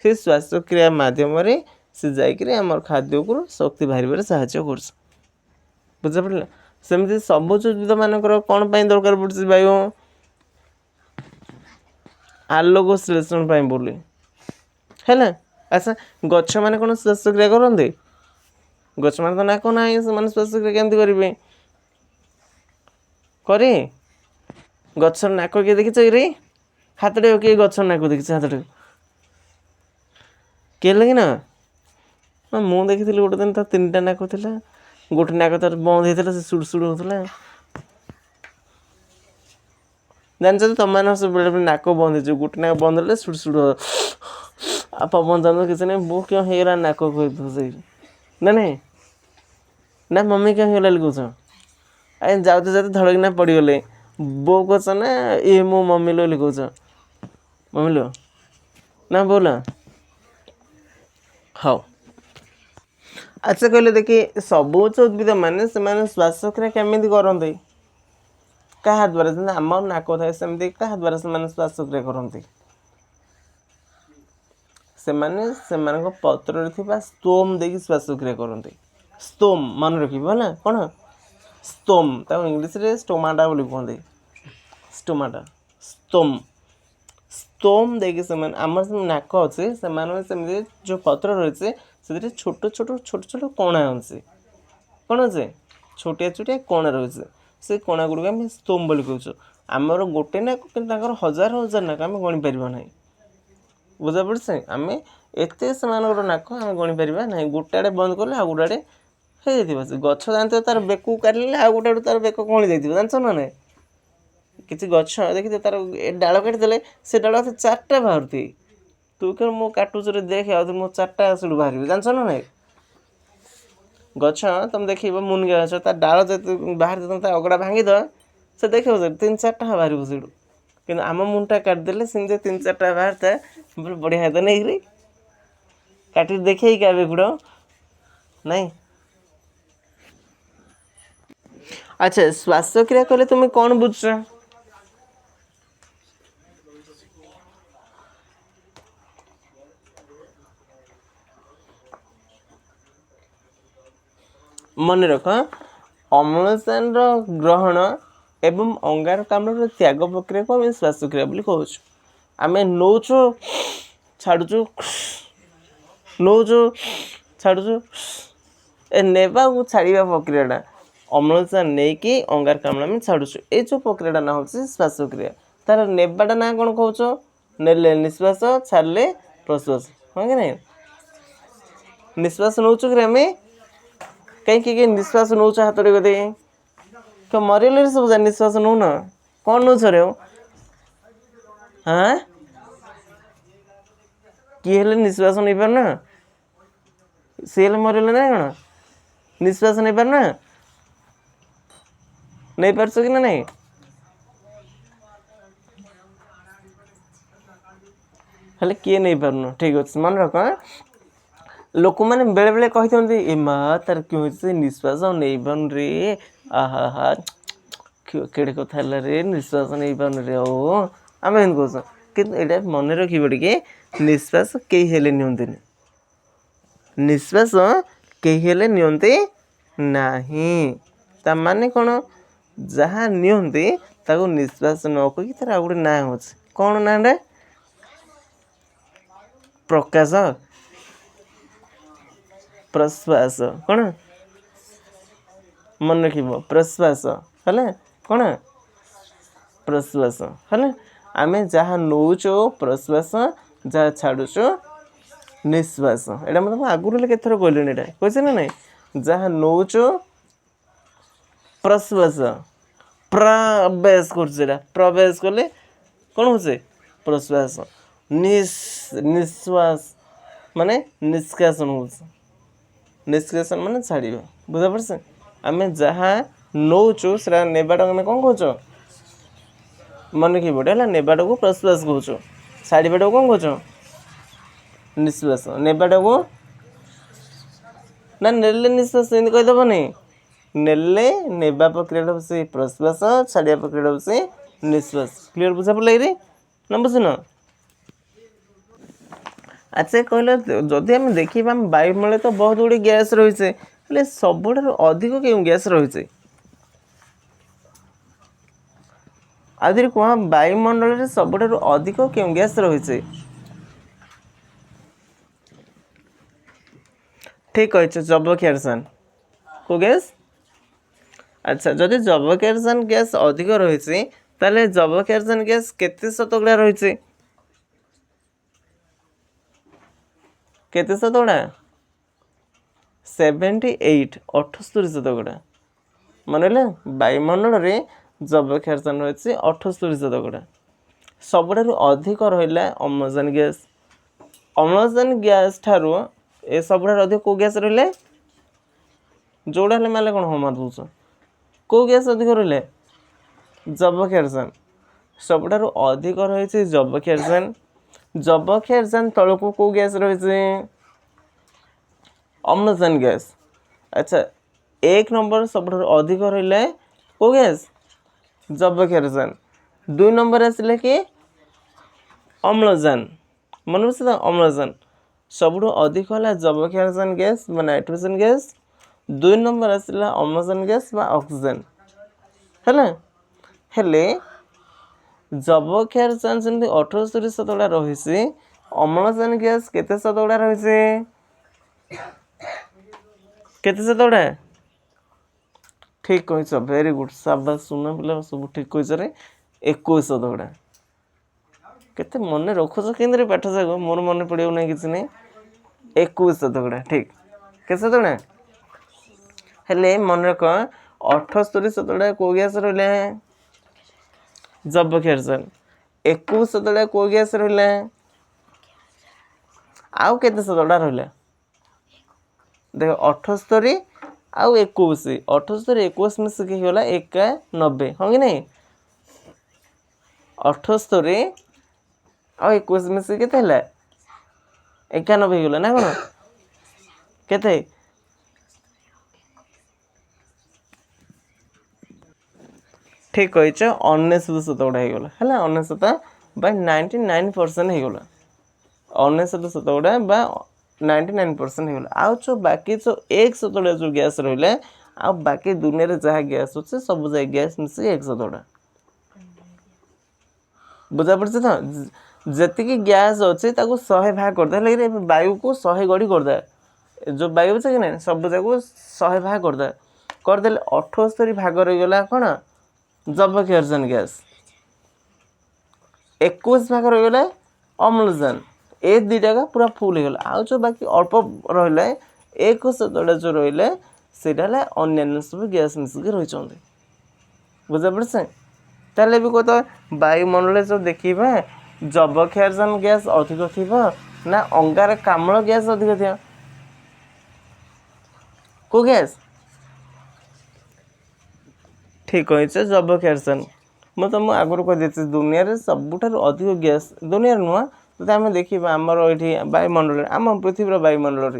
से श्वासक्रिया मध्यम से जाकर आम खाद्य को शक्ति बाहर साहाय्य कर बुझा पड़ा सेमती सबुज उद्भिद मानकर कौन दरकार पड़े वायु आलोक श्लेषण बोली है अच्छा गछ मैंने कौन श्वासक्रिया करते गछ मैंने तो नाक ना से श्वासक्रिया केमती करेंगे करे गछर नाक किए देखी रे हाथ टे किए गछर नाक देखी हाथ टे किए लगे ना मुझे देखी गोटे दिन तो 3टा नाक थी गोटे नाक तार बंद होता से सुड़ होता जान तुम मैंने सब बेले नाक बंद हो गोटे नाक बंद है सुड़ आ पवन जान किसी नहीं बो क्यों होगा नाक कह ना नहीं ना मम्मी क्यों होगा कौच अरे जाते जाते धड़कना पड़गले बो कच ना ये मो मम्मी लो कौच मम्मी लो ना बोल हाँ अच्छा कहले देखिए सबुज उद्भिद मैंने श्वासक्रिया केमी करते क्या द्वारा आम नाक थाए सेमती क्या द्वारा से श्वासक्रिया करते ସେମାନଙ୍କ ପତ୍ରରେ ଥିବା ଷ୍ଟୋମ୍ ଦେଇକି ଶ୍ୱାସକ୍ରିୟା କରନ୍ତି। ଷ୍ଟୋମ୍ ମନେ ରଖିବ ହେଲା, କ'ଣ ଷ୍ଟୋମ୍, ତାକୁ ଇଂଲିଶରେ ଷ୍ଟୋମାଟା ବୋଲି କୁହନ୍ତି। ଷ୍ଟୋମାଟା ଷ୍ଟୋମ୍ ଦେଇକି ସେମାନେ, ଆମର ନାକ ଅଛି, ସେମାନେ ସେମିତି ଯେଉଁ ପତ୍ର ରହିଛି ସେଥିରେ ଛୋଟ ଛୋଟ କଣା ଅଛି, କ'ଣ ଅଛି ଛୋଟିଆ କଣା ରହିଛି। ସେ କଣା ଗୁଡ଼ିକ ଆମେ ଷ୍ଟୋମ୍ ବୋଲି କହୁଛୁ। ଆମର ଗୋଟେ ନାକ କିନ୍ତୁ ତାଙ୍କର ହଜାର ନାକ ଆମେ ଗଣିପାରିବା ନାହିଁ। ବୁଝାପଡ଼ୁଛି? ଆମେ ଏତେ ସେମାନଙ୍କର ନାକ ଆମେ ଗଣିପାରିବା ନାହିଁ। ଗୋଟେ ଆଡ଼େ ବନ୍ଦ କଲେ ଆଉ ଗୋଟେ ଆଡ଼େ ହେଇଯାଇଥିବ। ସେ ଗଛ ଜାଣିଥିବ ତାର ବେକକୁ କାଟିଲେ ଆଉ ଗୋଟେ ଆଡ଼ୁ ତାର ବେକ କଣି ଯାଇଥିବ, ଜାଣିଛ ନା ନାହିଁ? କିଛି ଗଛ ଦେଖିଥିବ ତାର ଡାଳ କାଟିଦେଲେ ସେ ଡାଳ 4ଟା ବାହାରୁଥିବେ। ତୁ କ'ଣ ମୁଁ କାଟୁଛରେ ଦେଖେ ଆଉ ମୋ 4ଟା ସେଠୁ ବାହାରିବେ, ଜାଣିଛ ନା ନାହିଁ? ଗଛ ତମେ ଦେଖିବ ମୁନିକା ଗଛ, ତା ଡାଳ ଯେତେ ବାହାରି ତମେ ତା ଅଗଡ଼ା ଭାଙ୍ଗିଦେବ, ସେ ଦେଖିବ ସେ 3-4ଟା ବାହାରିବ ସେଠୁ। କିନ୍ତୁ ଆମ ମୁଣ୍ଡଟା କାଟିଦେଲେ ସେମିତି 3-4ଟା ବାହାରିଥାଏ। ବଢ଼ିଆ ହେତା ନେଇକିରି କାଟିକି ଦେଖେଇ କେବେ ଗୁଡ଼ ନାଇଁ। ଆଚ୍ଛା, ଶ୍ୱାସକ୍ରିୟା କଲେ ତୁମେ କ'ଣ ବୁଝୁଛ? ମନେ ରଖ, ଅମ୍ଳଜାନର ଗ୍ରହଣ ଏବଂ ଅଙ୍ଗାରକାମ୍ଳର ତ୍ୟାଗ ପ୍ରକ୍ରିୟାକୁ ଆମେ ଶ୍ୱାସକ୍ରିୟା ବୋଲି କହୁଛୁ। ଆମେ ନେଉଛୁ ଛାଡ଼ୁଛୁ, ନେଉଛୁ ଛାଡ଼ୁଛୁ, ଏ ନେବାକୁ ଛାଡ଼ିବା ପ୍ରକ୍ରିୟାଟା, ଅମ୍ଳଜାନ ନେଇକି ଅଙ୍ଗାରକାମ୍ଳ ଆମେ ଛାଡ଼ୁଛୁ, ଏଇ ଯେଉଁ ପ୍ରକ୍ରିୟାଟା ନାଁ ହେଉଛି ଶ୍ୱାସକ୍ରିୟା। ତାର ନେବାଟା ନାଁ କ'ଣ କହୁଛ? ନେଲେ ନିଶ୍ୱାସ, ଛାଡ଼ିଲେ ପ୍ରଶ୍ୱାସ, ହଁ କି ନାହିଁ? ନିଶ୍ୱାସ ନେଉଛୁ କି ଆମେ? କାହିଁକି ନିଶ୍ୱାସ ନେଉଛ ହାତ ଟିକେ ମରିଗଲେ ସବୁ ନିଶ୍ୱାସ ନେଉନ, କ'ଣ ନେଉଛ ରେ? ହଁ, କିଏ ହେଲେ ନିଶ୍ୱାସ ନେଇପାରୁନା? ସିଏ ହେଲେ ମରିଗଲେ ନା କ'ଣ? ନିଶ୍ୱାସ ନେଇପାରୁନା? ନେଇପାରୁଛ କି ନା ନାହିଁ? ହେଲେ କିଏ ନେଇପାରୁନ? ଠିକ୍ ଅଛି, ମନେ ରଖ। ଲୋକମାନେ ବେଳେବେଳେ କହିଥାନ୍ତି, ଏ ମା ତାର କିଏ ହେଉଛି ନିଶ୍ୱାସ ନେଇପାରୁନି ରେ, ଆହା କେଡ଼େ କଥା ହେଲା ରେ, ନିଶ୍ୱାସ ନେଇପାରୁନି ରେ। ଆମେ ଏମିତି କହୁଛୁ, କିନ୍ତୁ ଏଇଟା ମନେ ରଖିବ ଟିକେ, ନିଶ୍ୱାସ କେହି ହେଲେ ନିଅନ୍ତିନି। ନିଶ୍ୱାସ କେହି ହେଲେ ନିଅନ୍ତି ନାହିଁ। ତା ମାନେ କ'ଣ? ଯାହା ନିଅନ୍ତି ତାକୁ ନିଶ୍ୱାସ ନ କହିକି ତାର ଆଉ ଗୋଟେ ନାଁ ହେଉଛି, କ'ଣ ନାଁଟା? ପ୍ରକାଶ, ପ୍ରଶ୍ୱାସ, କ'ଣ ମନେ ରଖିବ? ପ୍ରଶ୍ୱାସ ହେଲା, କ'ଣ ପ୍ରଶ୍ୱାସ ହେଲା। ଆମେ ଯାହା ନେଉଛୁ ପ୍ରଶ୍ୱାସ, ଯାହା ଛାଡ଼ୁଛୁ ନିଶ୍ୱାସ। ଏଇଟା ମୁଁ ତୁମକୁ ଆଗରୁ ହେଲେ କେତେଥର କହିଲିଣି, ଏଇଟା କହିଛି ନା ନାହିଁ? ଯାହା ନେଉଛୁ ପ୍ରଶ୍ୱାସ, ପ୍ରବେଶ କରୁଛୁ, ଏଇଟା ପ୍ରବେଶ କଲେ କ'ଣ ହେଉଛି? ପ୍ରଶ୍ୱାସ। ନିଶ୍ୱାସ ମାନେ ନିଷ୍କାସନ ହେଉଛି, ନିଷ୍କାସନ ମାନେ ଛାଡ଼ିବା। ବୁଝାପଡ଼ୁଛି? ଆମେ ଯାହା ନେଉଛୁ ସେଟା ନେବାଟାକୁ ଆମେ କ'ଣ କହୁଛ? ମନେ ରଖିବ, ହେଲା, ନେବାଟାକୁ ପ୍ରଶ୍ୱାସ କହୁଛୁ, ଛାଡ଼ିବାଟାକୁ କ'ଣ କହୁଛ? ନିଶ୍ୱାସ। ନେବାଟାକୁ ନା ନେଲେ ନିଶ୍ୱାସ, ଏମିତି କହିଦେବନି। ନେଲେ ନେବା ପ୍ରକ୍ରିୟାଟା ହେଉଛି ପ୍ରଶ୍ୱାସ, ଛାଡ଼ିବା ପ୍ରକ୍ରିୟାଟା ହେଉଛି ନିଶ୍ୱାସ। କ୍ଲିୟର ବୁଝା ପଡ଼ିଲା କିରେ ନା ବୁଝିନ? ଆଚ୍ଛା କହିଲ, ଯଦି ଆମେ ଦେଖିବା ଆମ ବାୟୁମଣ୍ଡଳରେ ତ ବହୁତ ଗୁଡ଼ିଏ ଗ୍ୟାସ୍ ରହିଛି, ହେଲେ ସବୁଠାରୁ ଅଧିକ କେଉଁ ଗ୍ୟାସ୍ ରହିଛି? ଆଉ ଯଦି କୁହ, ବାୟୁମଣ୍ଡଳରେ ସବୁଠାରୁ ଅଧିକ କେଉଁ ଗ୍ୟାସ୍ ରହିଛି? ଠିକ୍ କହିଛ, ଯବକ୍ଷାରଜାନ। କେଉଁ ଗ୍ୟାସ୍? ଆଚ୍ଛା, ଯଦି ଯବକ୍ଷାରଜାନ ଗ୍ୟାସ୍ ଅଧିକ ରହିଛି, ତାହେଲେ ଯବକ୍ଷାରଜାନ ଗ୍ୟାସ୍ କେତେ ଶତକଡ଼ା ରହିଛି? କେତେ ଶତକଡ଼ା? 78, 78%। ମନେ ହେଲା, ବାୟୁମଣ୍ଡଳରେ ଯବକ୍ଷାରଜାନ ରହିଛି 78%। ସବୁଠାରୁ ଅଧିକ ରହିଲା ଅମ୍ଳଜାନ ଗ୍ୟାସ୍। ଅମ୍ଳଜାନ ଗ୍ୟାସ୍ ଠାରୁ ଏ ସବୁଠାରୁ ଅଧିକ କେଉଁ ଗ୍ୟାସ୍ ରହିଲେ? ଯେଉଁଟା ହେଲେ ମାନେ କ'ଣ ହଁ ମାରି ଦେଉଛ? କେଉଁ ଗ୍ୟାସ୍ ଅଧିକ ରହିଲେ? ଯବକ୍ଷାରଜାନ। ସବୁଠାରୁ ଅଧିକ ରହିଛି ଯବକ୍ଷାରଜାନ। ଯବକ୍ଷାରଜାନ ତଳକୁ କେଉଁ ଗ୍ୟାସ୍ ରହିଛି? ଅମ୍ଳଜାନ ଗ୍ୟାସ୍। ଆଚ୍ଛା, 1 ନମ୍ବର ସବୁଠାରୁ ଅଧିକ ରହିଲେ କେଉଁ ଗ୍ୟାସ୍? ଯବକ୍ଷାରଜାନ। 2 ନମ୍ବର ଆସିଲେ କି? ଅମ୍ଳଜାନ। ମନେ ବୁଝୁଛ ତ? ଅମ୍ଳଜାନ। सबुठु अधिक है जबक्षारजान गैस बा नाइट्रोजन गैस 2 नंबर आसला अम्लजान गैस बा ऑक्सीजन है हेले जबक्षारजान जमी 78% रही अम्लजान गैस केते शतकड़ा रही केते शतकड़ा ठीक कह वेरी गुड शाबाश सुन पिला सब ठीक कह 21% केते मन रखुच के पाठ जाक मोर मन पड़ो ना कि नहीं 21% ठीक के शतकड़ा हेले मन रख 78% को गैस रहा जबक्षारजान 21% को गैस रहा आउ केते शतकड़ा रहा देख 78 आउ 21 78 21 मिसिक होगा 91 हाँ कि नहीं 78 आउ 21 मिसिक केते 91 होगा ना कौन केते ठीक कही 99 शतकड़ा होगा है 99 बाय 99% होगा 99 शतकड़ा बा 99% होगा आउ जो बाकी जो 1% जो गैस रहा आ बाकी दुनिया जहाँ गैस अच्छे सब जगह गैस मिसिक 1% बुझा पड़े तो जी गैस अच्छे 100 भाग करदे लेकिन वायु को 100 गड़ी करदे जो वायु अच्छे कि नहीं सब जगह 100 भाग करदे 78 भाग रहीगला कौन जबक्षारजान गैस 21 भाग रहीगला अम्लजान ए दुटा का पूरा फुल होगा आउ जो बाकी अल्प रहा 1% जो रहा से अन्य सब गैस मिसिक रही बुझा पड़े ताले भी कहता वायुमंडल जो देखा जबक्षारजान गैस अधिक थी ना अंगारकाम्ल गैस अधिक थी को गैस ठीक कही जबक्षारजान मुझे तुम आगुरी कही दुनिया सबुठ अधिक गैस दुनिया नुह तो आम देखा आमर ये वायुमंडल आम पृथ्वी वायुमंडल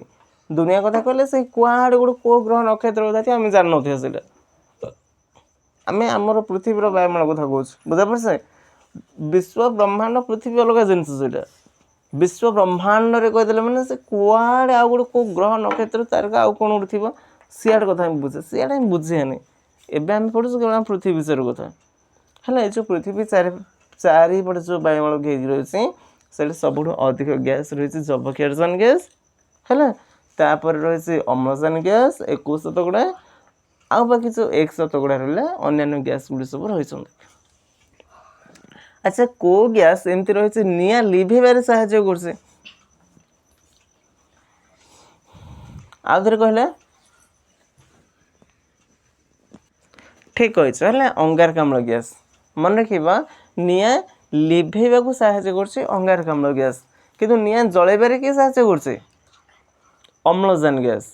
दुनिया कथा कहले से कुआड़े गोटे को ग्रह नक्षत्र कथा आम जान ना आम आमर पृथ्वी वायुमंडल कथा कौच बुझा पड़े विश्व ब्रह्मांड पृथ्वी अलग जिनस विश्व ब्रह्मांड रे कहीदेले मैंने से कुआड़े आउ गोटे को ग्रह नक्षत्र तारका आउ कौन गोटे थी सियाड़ कथा बुझे सियाड़े हम बुझेनि एवं आम पढ़ुँ केवल पृथ्वी विषय कथा है जो पृथ्वी चारिपटे जो वायुमंडल घेरी रही से सबुठ अधिक गैस रही जबक्षारजान गैस है तापर रही अम्लजान गैस 21 शतकड़ा आउ बाकी जो 1 शतकड़ा रहा अन्य गैस गुड़ी सब रही अच्छा को गैस एमती रही निआ लिभेबार साहाय्य कर आउ थे कहला ठीक कही अंगारकाम्ल गैस मन रखा निआ लिभेबा को साहाय्य कर अंगारकाम्ल गैस किंतु निआ जलैबार किए साहाय्य कर अम्लजान गैस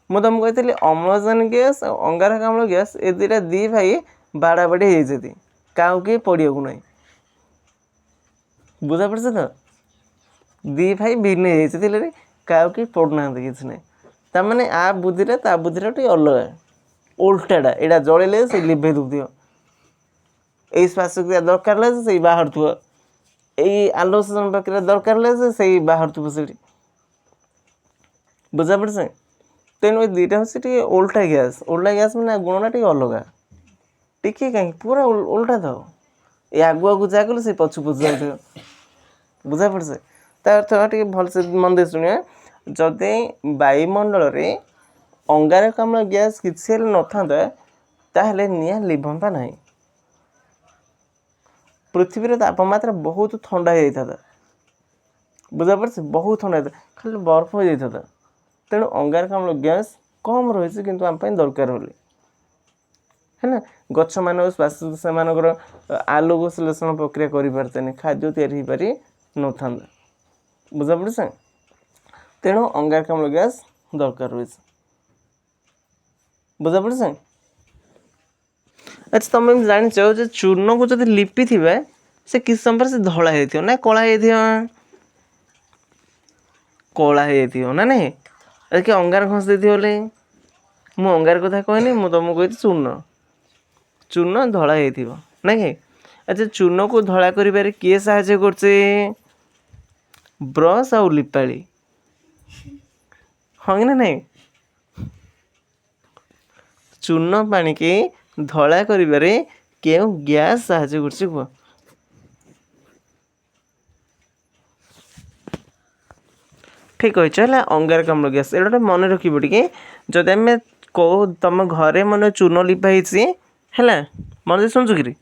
मुझे तुमको कही अम्लजान गैस और अंगारकाम्ल गैस ए दुटा दी भाई बाड़ा बाड़ी होती क्या किए पड़ा को नहीं बुझा पड़े तो दी भाई भिन्न होती क्या किए पड़ना कि ना तमें आ बुद्धिटा ता बुद्धिटा टे अलग उल्टाटा यहाँ जलैले से लिभे दूथ यही श्वासक्रिया दरकार से बाहर थो यही आलोचना प्रक्रिया दरकार से बाहर थो से बुझा पड़े तेणु दुटा हूँ उल्टा गैस मैंने गुणटा टे अलग टी कहीं पूरा उल्टा था ये आगु आगु जागल से पछु पछु जाऊ बुझा पड़े तार अर्थ टे भलसे मन दे शुणा जदि वायुमंडल रे अंगारकाम्ल गैस किसी न था निआ लिभंता ना पृथ्वी तापमात्रा बहुत ठंडा हो जाता बुझा पड़े बहुत ठंडा होता खाली बर्फ हो जाता तेणु अंगारकाम्ल गैस कम रही कि आम दरकार बोली है ना गछ मान श्वास से आलोक संश्लेषण प्रक्रिया करें खाद्य तैयारी पारि न था बुझा पड़े तेणु अंगारकाम्ल गैस दरकार रही बुझा पड़े अच्छा तुम जाच चूर्ण को जब लिपि थे से किस समय से धला हो ना कला कला हो ना नहीं कि अंगार घस दे बोले मु अंगार कथा कहनी मु तुमको कही चूर्ण चूर्ण धला हो ना कि अच्छा चूर्ण को धला कर किए साहाय्य कर ब्रश आउ लिपाली ହଁ କି ନା ନାହିଁ? ଚୂନ ପାଣିକି ଧଳା କରିବାରେ କେଉଁ ଗ୍ୟାସ୍ ସାହାଯ୍ୟ କରୁଛି କୁହ? ଠିକ୍ କହିଛ ହେଲା, ଅଙ୍ଗାରକାମ୍ଳ ଗ୍ୟାସ୍। ଏଇଟା ଗୋଟେ ମନେ ରଖିବ ଟିକେ। ଯଦି ଆମେ କହୁ ତମ ଘରେ ମନେ ଚୂନ ଲିପା ହେଇଛି ହେଲା, ମନେ ଦେଇ ଶୁଣୁଛୁ କିରି?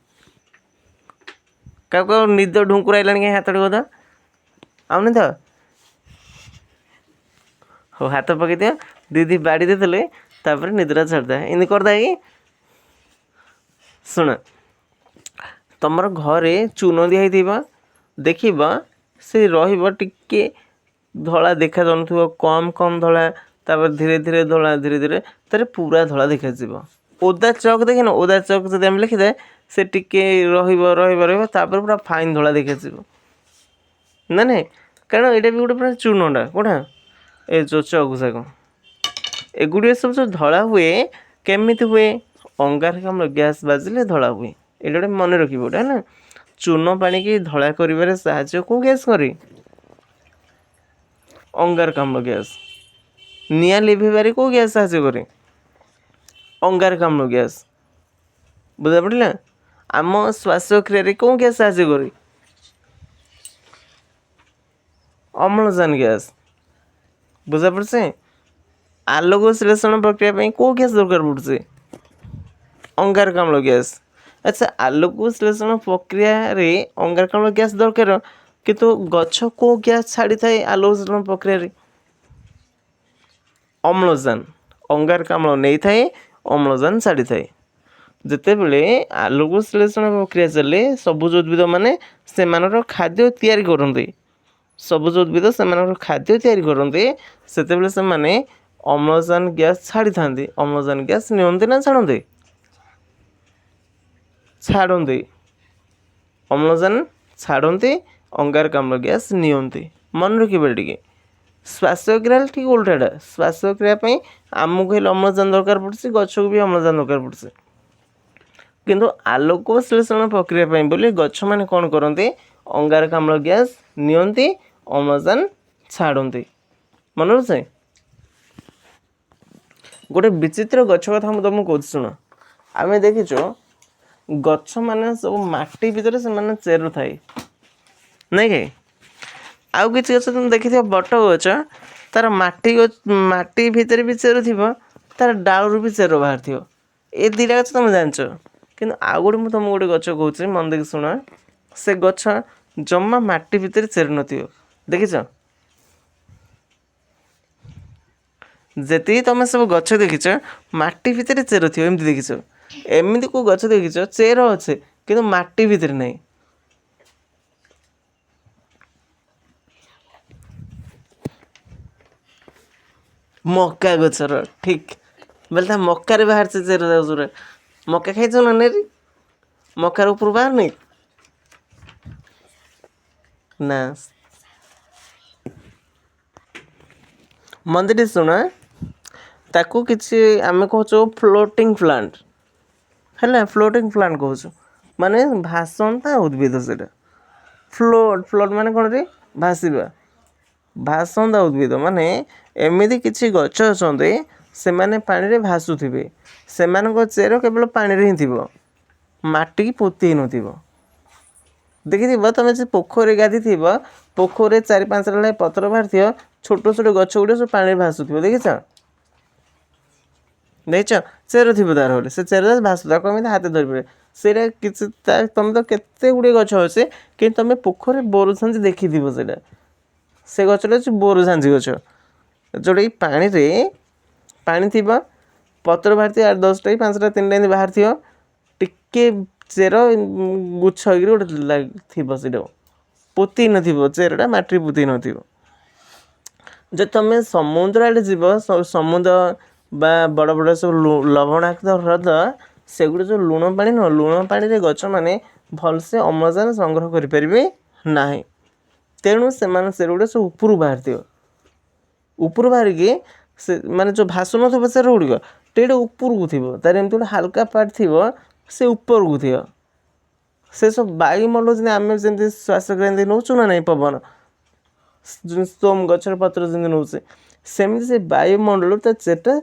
କାହାକୁ ନିଦ ଢୁଙ୍କୁର ଆଇଲାଣି କାହିଁ ହାତ ଟିକେ କଥା ଆଉନି ତ? ହଉ ହାତ ପକେଇଦିଅ, ଦିଦି ବାଡ଼ି ଦେଇଥିଲେ ତାପରେ ନିଦଟା ଛାଡ଼ିଦା। ଏମିତି କରିଦା କି? ଶୁଣ, ତମର ଘରେ ଚୂନ ଦିଆ ହେଇଥିବ, ଦେଖିବ ସେ ରହିବ ଟିକେ ଧଳା ଦେଖାଯାଉନଥିବ, କମ୍ ଧଳା, ତାପରେ ଧୀରେ ଧୀରେ ଧଳା, ଧୀରେ ଧୀରେ ତାରେ ପୁରା ଧଳା ଦେଖାଯିବ। ଓଦା ଚକ୍ ଦେଖିନ, ଓଦା ଚକ୍ ଯଦି ଆମେ ଲେଖିଥାଏ ସେ ଟିକେ ରହିବ ତାପରେ ପୁରା ଫାଇନ୍ ଧଳା ଦେଖାଯିବ ନା ନାଇଁ? କାରଣ ଏଇଟା ବି ଗୋଟେ ପୁରା ଚୂନଟା କୋଉଟା ଏ ଯେଉଁ ଚକ୍ ଯାକ। ଏଗୁଡ଼ିକ ସବୁ ଯେଉଁ ଧଳା ହୁଏ କେମିତି ହୁଏ? ଅଙ୍ଗାରକାମ୍ଳ ଗ୍ୟାସ୍ ବାଜିଲେ ଧଳା ହୁଏ। ଏଇଟା ଗୋଟେ ମନେ ରଖିବ ଗୋଟେ ହେଲା। ଚୂନ ପାଣିକି ଧଳା କରିବାରେ ସାହାଯ୍ୟ କେଉଁ ଗ୍ୟାସ୍ କରେ? ଅଙ୍ଗାରକାମ୍ଳ ଗ୍ୟାସ୍। ନିଆଁ ଲିଭେଇବାରେ କେଉଁ ଗ୍ୟାସ୍ ସାହାଯ୍ୟ କରେ? ଅଙ୍ଗାରକାମ୍ଳ ଗ୍ୟାସ୍। ବୁଝା ପଡ଼ିଲା? ଆମ ଶ୍ୱାସକ୍ରିୟାରେ କେଉଁ ଗ୍ୟାସ୍ ସାହାଯ୍ୟ କରେ? ଅମ୍ଳଜାନ ଗ୍ୟାସ୍। ବୁଝା ପଡ଼ୁଛି? ଆଲୋକ ଶ୍ଳେଷଣ ପ୍ରକ୍ରିୟା ପାଇଁ କେଉଁ ଗ୍ୟାସ୍ ଦରକାର ପଡ଼ୁଛି? ଅଙ୍ଗାରକାମ୍ଳ ଗ୍ୟାସ୍। ଆଚ୍ଛା, ଆଲୋକ ଶ୍ଳେଷଣ ପ୍ରକ୍ରିୟାରେ ଅଙ୍ଗାରକାମ୍ଳ ଗ୍ୟାସ୍ ଦରକାର, କିନ୍ତୁ ଗଛ କେଉଁ ଗ୍ୟାସ୍ ଛାଡ଼ିଥାଏ ଆଲୋକ ଶ୍ଳେଷଣ ପ୍ରକ୍ରିୟାରେ? ଅମ୍ଳଜାନ। ଅଙ୍ଗାରକାମ୍ଳ ନେଇଥାଏ, ଅମ୍ଳଜାନ ଛାଡ଼ିଥାଏ। ଯେତେବେଳେ ଆଲୋକ ଶ୍ଳେଷଣ ପ୍ରକ୍ରିୟା ଚାଲେ, ସବୁଜ ଉଦ୍ଭିଦ ମାନେ ସେମାନଙ୍କର ଖାଦ୍ୟ ତିଆରି କରନ୍ତି। ସବୁଜ ଉଦ୍ଭିଦ ସେମାନଙ୍କର ଖାଦ୍ୟ ତିଆରି କରନ୍ତି, ସେତେବେଳେ ସେମାନେ ଅମ୍ଳଜାନ ଗ୍ୟାସ୍ ଛାଡ଼ିଥାନ୍ତି। ଅମ୍ଳଜାନ ଗ୍ୟାସ୍ ନିଅନ୍ତି ନା ଛାଡ଼ନ୍ତି? ଛାଡ଼ନ୍ତି। ଅମ୍ଳଜାନ ଛାଡ଼ନ୍ତି, ଅଙ୍ଗାରକାମ୍ଳ ଗ୍ୟାସ୍ ନିଅନ୍ତି। ମନେ ରଖିବେ ଟିକେ। ଶ୍ୱାସକ୍ରିୟା ଠିକ୍ ଓଲଟାଟା। ଶ୍ୱାସକ୍ରିୟା ପାଇଁ ଆମକୁ ହେଲେ ଅମ୍ଳଜାନ ଦରକାର ପଡ଼ୁଛି, ଗଛକୁ ବି ଅମ୍ଳଜାନ ଦରକାର ପଡ଼ୁଛି। କିନ୍ତୁ ଆଲୋକ ଶ୍ଳେଷଣ ପ୍ରକ୍ରିୟା ପାଇଁ ବୋଲି ଗଛମାନେ କ'ଣ କରନ୍ତି? ଅଙ୍ଗାରକାମ୍ଳ ଗ୍ୟାସ୍ ନିଅନ୍ତି, ଅମ୍ଳଜାନ ଛାଡ଼ନ୍ତି। ମନେ ରହୁଛି? ଗୋଟେ ବିଚିତ୍ର ଗଛ କଥା ମୁଁ ତୁମକୁ କହୁଛି ଶୁଣ। ଆମେ ଦେଖିଛୁ ଗଛମାନେ ସବୁ ମାଟି ଭିତରେ ସେମାନେ ଚେର ଥାଏ ନାଇଁ କି? ଆଉ କିଛି ଗଛ ତୁମେ ଦେଖିଥିବ, ବଟ ଗଛ ତାର ମାଟି ଭିତରେ ବି ଚେର ଥିବ, ତାର ଡାଳରୁ ବି ଚେର ବାହାରିଥିବ। ଏ ଦୁଇଟା ଗଛ ତୁମେ ଜାଣିଛ। କିନ୍ତୁ ଆଉ ଗୋଟେ ମୁଁ ତୁମକୁ ଗୋଟେ ଗଛ କହୁଛି, ମନ ଦେଇକି ଶୁଣ। ସେ ଗଛ ଜମା ମାଟି ଭିତରେ ଚେର ନଥିବ। ଦେଖିଛ? ଯେତିକି ତମେ ସବୁ ଗଛ ଦେଖିଛ ମାଟି ଭିତରେ ଚେର ଥିବ, ଏମିତି ଦେଖିଛ? ଏମିତି କେଉଁ ଗଛ ଦେଖିଛ ଚେର ଅଛି କିନ୍ତୁ ମାଟି ଭିତରେ ନାହିଁ? ମକା ଗଛର ଠିକ୍। ବୋଲେ ତା ମକାରେ ବାହାରିছে ଚେର ଯାଉରେ। ମକା ଖାଇଛ ନା ନେରି? ମକାର ଉପରୁ ବାହାରୁନି ନା? ମନ୍ଦିର ଶୁଣ, ତାକୁ କିଛି ଆମେ କହୁଛୁ ଫ୍ଲୋଟିଂ ପ୍ଲାଣ୍ଟ ହେଲା। ଫ୍ଲୋଟିଂ ପ୍ଲାଣ୍ଟ କହୁଛୁ ମାନେ ଭାସନ୍ତା ଉଦ୍ଭିଦ। ସେଇଟା ଫ୍ଲୋଟ ମାନେ କ'ଣ ରେ? ଭାସିବା। ଭାସନ୍ତା ଉଦ୍ଭିଦ ମାନେ ଏମିତି କିଛି ଗଛ ଅଛନ୍ତି ସେମାନେ ପାଣିରେ ଭାସୁଥିବେ। ସେମାନଙ୍କ ଚେର କେବଳ ପାଣିରେ ହିଁ ଥିବ, ମାଟିକି ପୋତି ହେଇନଥିବ। ଦେଖିଥିବ ତମେ ଯେ ପୋଖରୀ ଗାଧିଥିବ, ପୋଖରୀରେ 4-5ଟା ଲେଖାଏଁ ପତ୍ର ବାହାରିଥିବ, ଛୋଟ ଛୋଟ ଗଛ ଗୁଡ଼ିକ ସବୁ ପାଣିରେ ଭାସୁଥିବ। ଦେଖିଛ? ଦେଖିଛ? ଚେର ଥିବ ତାର ହେଲେ, ସେ ଚେର ଭାସୁ, ତାକୁ ଏମିତି ହାତ ଧରିପାରିବେ। ସେଇଟା କିଛି ତମେ ତ କେତେ ଗୁଡ଼ିଏ ଗଛ ଅଛି, କିନ୍ତୁ ତମେ ପୋଖରୀରେ ବୋରୁଝାଞ୍ଜି ଦେଖିଥିବ। ସେଇଟା ସେ ଗଛଟା ହେଉଛି ବୋରୁଝାଞ୍ଜି ଗଛ, ଯେଉଁଟାକି ପାଣିରେ ପାଣି ଥିବ, ପତ୍ର ବାହାରିଥିବ 8-10ଟା କି 5ଟା 3ଟା ଏମିତି ବାହାରିଥିବ, ଟିକେ ଚେର ଗୁଚ୍ଛ ହେଇକିରି ଗୋଟେ ଥିବ। ସେଇଟା ପୋତି ନଥିବ, ଚେରଟା ମାଟିରେ ପୋତି ନଥିବ। ଯଦି ତମେ ସମୁଦ୍ର ଆଡ଼େ ଯିବ, ସମୁଦ୍ର ବା ବଡ଼ ବଡ଼ ସବୁ ଲବଣାକ୍ତ ହ୍ରଦ, ସେଗୁଡ଼ିକ ଯେଉଁ ଲୁଣ ପାଣି ନୁହଁ, ଲୁଣ ପାଣିରେ ଗଛମାନେ ଭଲସେ ଅମ୍ଳଜାନ ସଂଗ୍ରହ କରିପାରିବେ ନାହିଁ। ତେଣୁ ସେମାନେ ଚେରଗୁଡ଼ିକ ସବୁ ଉପରୁ ବାହାରିଥିବ। ଉପରୁ ବାହାରିକି ସେ ମାନେ ଯେଉଁ ଭାସୁନଥିବ ଚେର ଗୁଡ଼ିକ ଟିକେ ଉପରକୁ ଥିବ, ତାର ଏମିତି ଗୋଟେ ହାଲକା ପାର୍ଟ ଥିବ, ସେ ଉପରକୁ ଥିବ। ସେ ସବୁ ବାୟୁମଣ୍ଡଳ ଯେମିତି ଆମେ ଯେମିତି ଶ୍ୱାସକ୍ରିୟା ନେଉଛୁ ନା ନାହିଁ ପବନ, ଷ୍ଟୋମ୍ ଗଛର ପତ୍ର ଯେମିତି ନେଉଛେ ସେମିତି ସେ ବାୟୁମଣ୍ଡଳରୁ ତା ଚେରଟା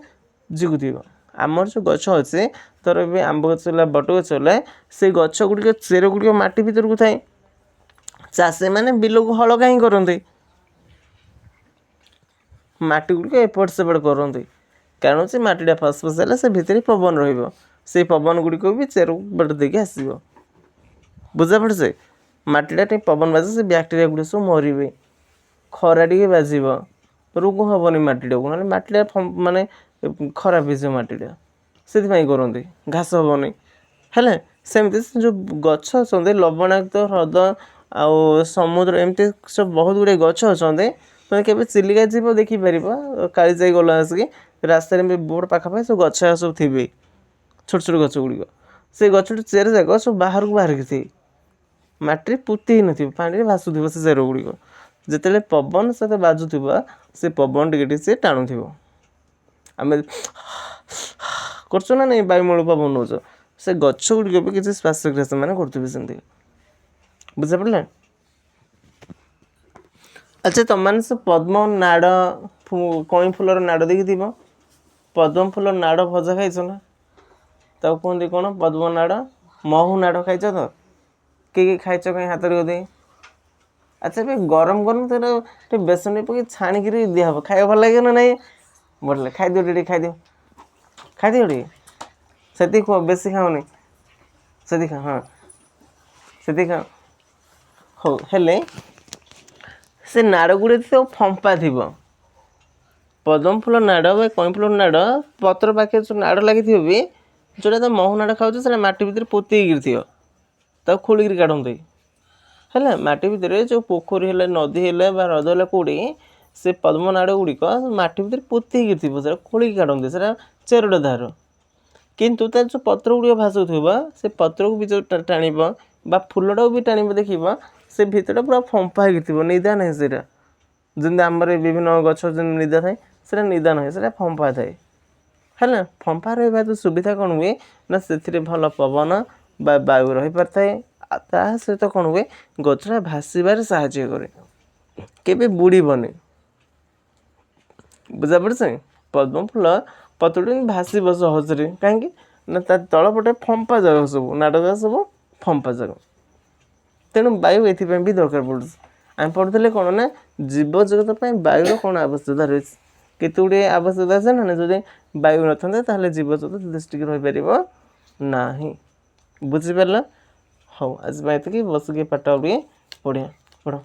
ଝିକୁଥିବ। ଆମର ଯେଉଁ ଗଛ ଅଛି ଧର ଏବେ ଆମ୍ବ ଗଛ ହେଲା ବଟ ଗଛ ହେଲା ସେ ଗଛ ଗୁଡ଼ିକ ଚେର ଗୁଡ଼ିକ ମାଟି ଭିତରକୁ ଥାଏ। ଚାଷୀମାନେ ବିଲକୁ ହଳ କାହିଁ କରନ୍ତି? ମାଟି ଗୁଡ଼ିକ ଏପଟ ସେପଟ କରନ୍ତି କାରଣ ସେ ମାଟିଟା ଫସଫସ ହେଲେ ସେ ଭିତରେ ପବନ ରହିବ, ସେଇ ପବନ ଗୁଡ଼ିକ ବି ଚେର ବାଟ ଦେଇକି ଆସିବ। ବୁଝାପଡ଼ୁଛି? ମାଟିଟା ଟିକେ ପବନ ବାଜିଲେ ସେ ବ୍ୟାକ୍ଟେରିଆ ଗୁଡ଼ିକ ସବୁ ମରିବେ, ଖରା ଟିକେ ବାଜିବ, ରୋଗ ହେବନି ମାଟିଟାକୁ, ନହେଲେ ମାଟିଟା ମାନେ ଖରାପ ହେଇଯିବ ମାଟିଟା, ସେଥିପାଇଁ କରନ୍ତି, ଘାସ ହେବନି। ହେଲେ ସେମିତି ଯେଉଁ ଗଛ ଅଛନ୍ତି ଲବଣାକ୍ତ ହ୍ରଦ ଆଉ ସମୁଦ୍ର ଏମିତି ସବୁ ବହୁତ ଗୁଡ଼ିଏ ଗଛ ଅଛନ୍ତି। ତୁମେ କେବେ ଚିଲିକା ଯିବ ଦେଖିପାରିବ, କାଳିଜାଇ ଗଲା ଆସିକି ରାସ୍ତାରେ ବୋର୍ଡ଼ ପାଖାପାଖି ସବୁ ଗଛ ସବୁ ଥିବେ, ଛୋଟ ଛୋଟ ଗଛ ଗୁଡ଼ିକ। ସେ ଗଛଟି ଚେର ଯାକ ସବୁ ବାହାରକୁ ବାହାରିକି ଥିବେ, ମାଟିରେ ପୋତି ହେଇନଥିବ, ପାଣିରେ ଭାସୁଥିବ ସେ ଚେର ଗୁଡ଼ିକ। ଯେତେବେଳେ ପବନ ସହିତ ବାଜୁଥିବ ସେ ପବନ ଟିକେ ଟିକେ ସେ ଟାଣୁଥିବ। ଆମେ କରୁଛ ନା ନାଇଁ ବାୟୁମଣ୍ଡଳ ପବନ ନେଉଛ, ସେ ଗଛ ଗୁଡ଼ିକ ବି କିଛି ଶ୍ୱାସକ୍ରିୟା ସେମାନେ କରୁଥିବେ ସେମିତି। ବୁଝିପାରିଲେ? ଆଚ୍ଛା ତୁମମାନେ ସେ ପଦ୍ମ ନାଡ଼ କଇଁ ଫୁଲର ନାଡ଼ ଦେଖିଥିବ, ପଦ୍ମ ଫୁଲ ନାଡ଼ ଭଜା ଖାଇଛ ନା? ତାକୁ କୁହନ୍ତି କ'ଣ? ପଦ୍ମ ନାଡ଼, ମହୁ ନାଡ଼ ଖାଇଛ ତ? କିଏ ଖାଇଛ କାହିଁ ହାତ ଟିକେ ଦେଇ? ଆଚ୍ଛା ଏବେ ଗରମ ଗରମ ତାର ଟିକେ ବେସନ ପକେଇ ଛାଣିକିରି ଦିଆହେବ, ଖାଇବା ଭଲ ଲାଗିବ ନା ନାହିଁ? ବଢ଼ିଆ, ଖାଇଦିଅ ଟିକେ, ଖାଇଦିଅ ଟିକେ, ସେତିକି କୁହ, ବେଶୀ ଖାଅନି, ସେତିକି ଖାଅ, ହଁ ସେତିକି ଖାଅ। ହଉ, ହେଲେ ସେ ନାଡ଼ ଗୁଡ଼ିକ ସବୁ ଫମ୍ପା ଥିବ। ପଦ୍ମ ଫୁଲ ନାଡ଼ ବା କଇଁ ଫୁଲ ନାଡ଼ ପତ୍ର ପାଖରେ ଯେଉଁ ନାଡ଼ ଲାଗିଥିବ ବି, ଯେଉଁଟା ତ ମହୁ ନାଡ଼ ଖାଉଛ ସେଇଟା ମାଟି ଭିତରେ ପୋତି ହେଇକିରି ଥିବ, ତାକୁ ଖୋଳିକିରି କାଢ଼ନ୍ତି। ହେଲା, ମାଟି ଭିତରେ ଯେଉଁ ପୋଖରୀ ହେଲେ, ନଦୀ ହେଲେ ବା ହ୍ରଦ ହେଲେ କେଉଁଠି ସେ ପଦ୍ମ ନାଡ଼ ଗୁଡ଼ିକ ମାଟି ଭିତରେ ପୋତି ହେଇକିରି ଥିବ, ସେଇଟା ଖୋଳିକି କାଢ଼ନ୍ତି, ସେଇଟା ଚେରଟା ତାହାର। କିନ୍ତୁ ତାର ଯେଉଁ ପତ୍ର ଗୁଡ଼ିକ ଭାସୁଥିବ ସେ ପତ୍ରକୁ ବି ଯେଉଁ ଟାଣିବ ବା ଫୁଲଟାକୁ ବି ଟାଣିବ ଦେଖିବ ସେ ଭିତରଟା ପୁରା ଫମ୍ପା ହେଇକି ଥିବ, ନିଦା ନାହିଁ ସେଇଟା। ଯେମିତି ଆମର ବିଭିନ୍ନ ଗଛ ଯେମିତି ନିଦା ଥାଏ, ସେଇଟା ନିଦା ନାହିଁ, ସେଇଟା ଫମ୍ପା ଥାଏ। ହେଲା, ଫମ୍ପା ରହିବା ତ ସୁବିଧା କ'ଣ ହୁଏ ନା ସେଥିରେ ଭଲ ପବନ ବା ବାୟୁ ରହିପାରିଥାଏ। ଆଉ ତା ସହିତ କ'ଣ ହୁଏ, ଗଛଟା ଭାସିବାରେ ସାହାଯ୍ୟ କରେ, କେବେ ବୁଡ଼ିବନି। ବୁଝାପଡ଼ୁଛି? ପଦ୍ମ ଫୁଲ ପତ୍ରଟି ଭାସିବ ସହଜରେ, କାହିଁକି ନା ତା ତଳପଟେ ଫମ୍ପା ଯାକ ସବୁ ନାଡ଼ ଯାକ ସବୁ ଫମ୍ପା ଯାକ, ତେଣୁ ବାୟୁ ଏଥିପାଇଁ ବି ଦରକାର ପଡ଼ୁଛି। ଆମେ ପଢ଼ୁଥିଲେ କ'ଣ ନା ଜୀବଜଗତ ପାଇଁ ବାୟୁର କ'ଣ ଆବଶ୍ୟକତା ରହିଛି, କେତେ ଗୁଡ଼ିଏ ଆବଶ୍ୟକତା ଅଛି ନା, ଯଦି ବାୟୁ ନଥାନ୍ତା ତାହେଲେ ଜୀବଜଗତ ଟିକେ ରହିପାରିବ ନାହିଁ। ବୁଝିପାରିଲ? ହଉ, ଆଜି ପାଇଁ ଏତିକି, ବସିକି ପାଠ ଟିକେ ପଢ଼ିବା, ପଢ଼।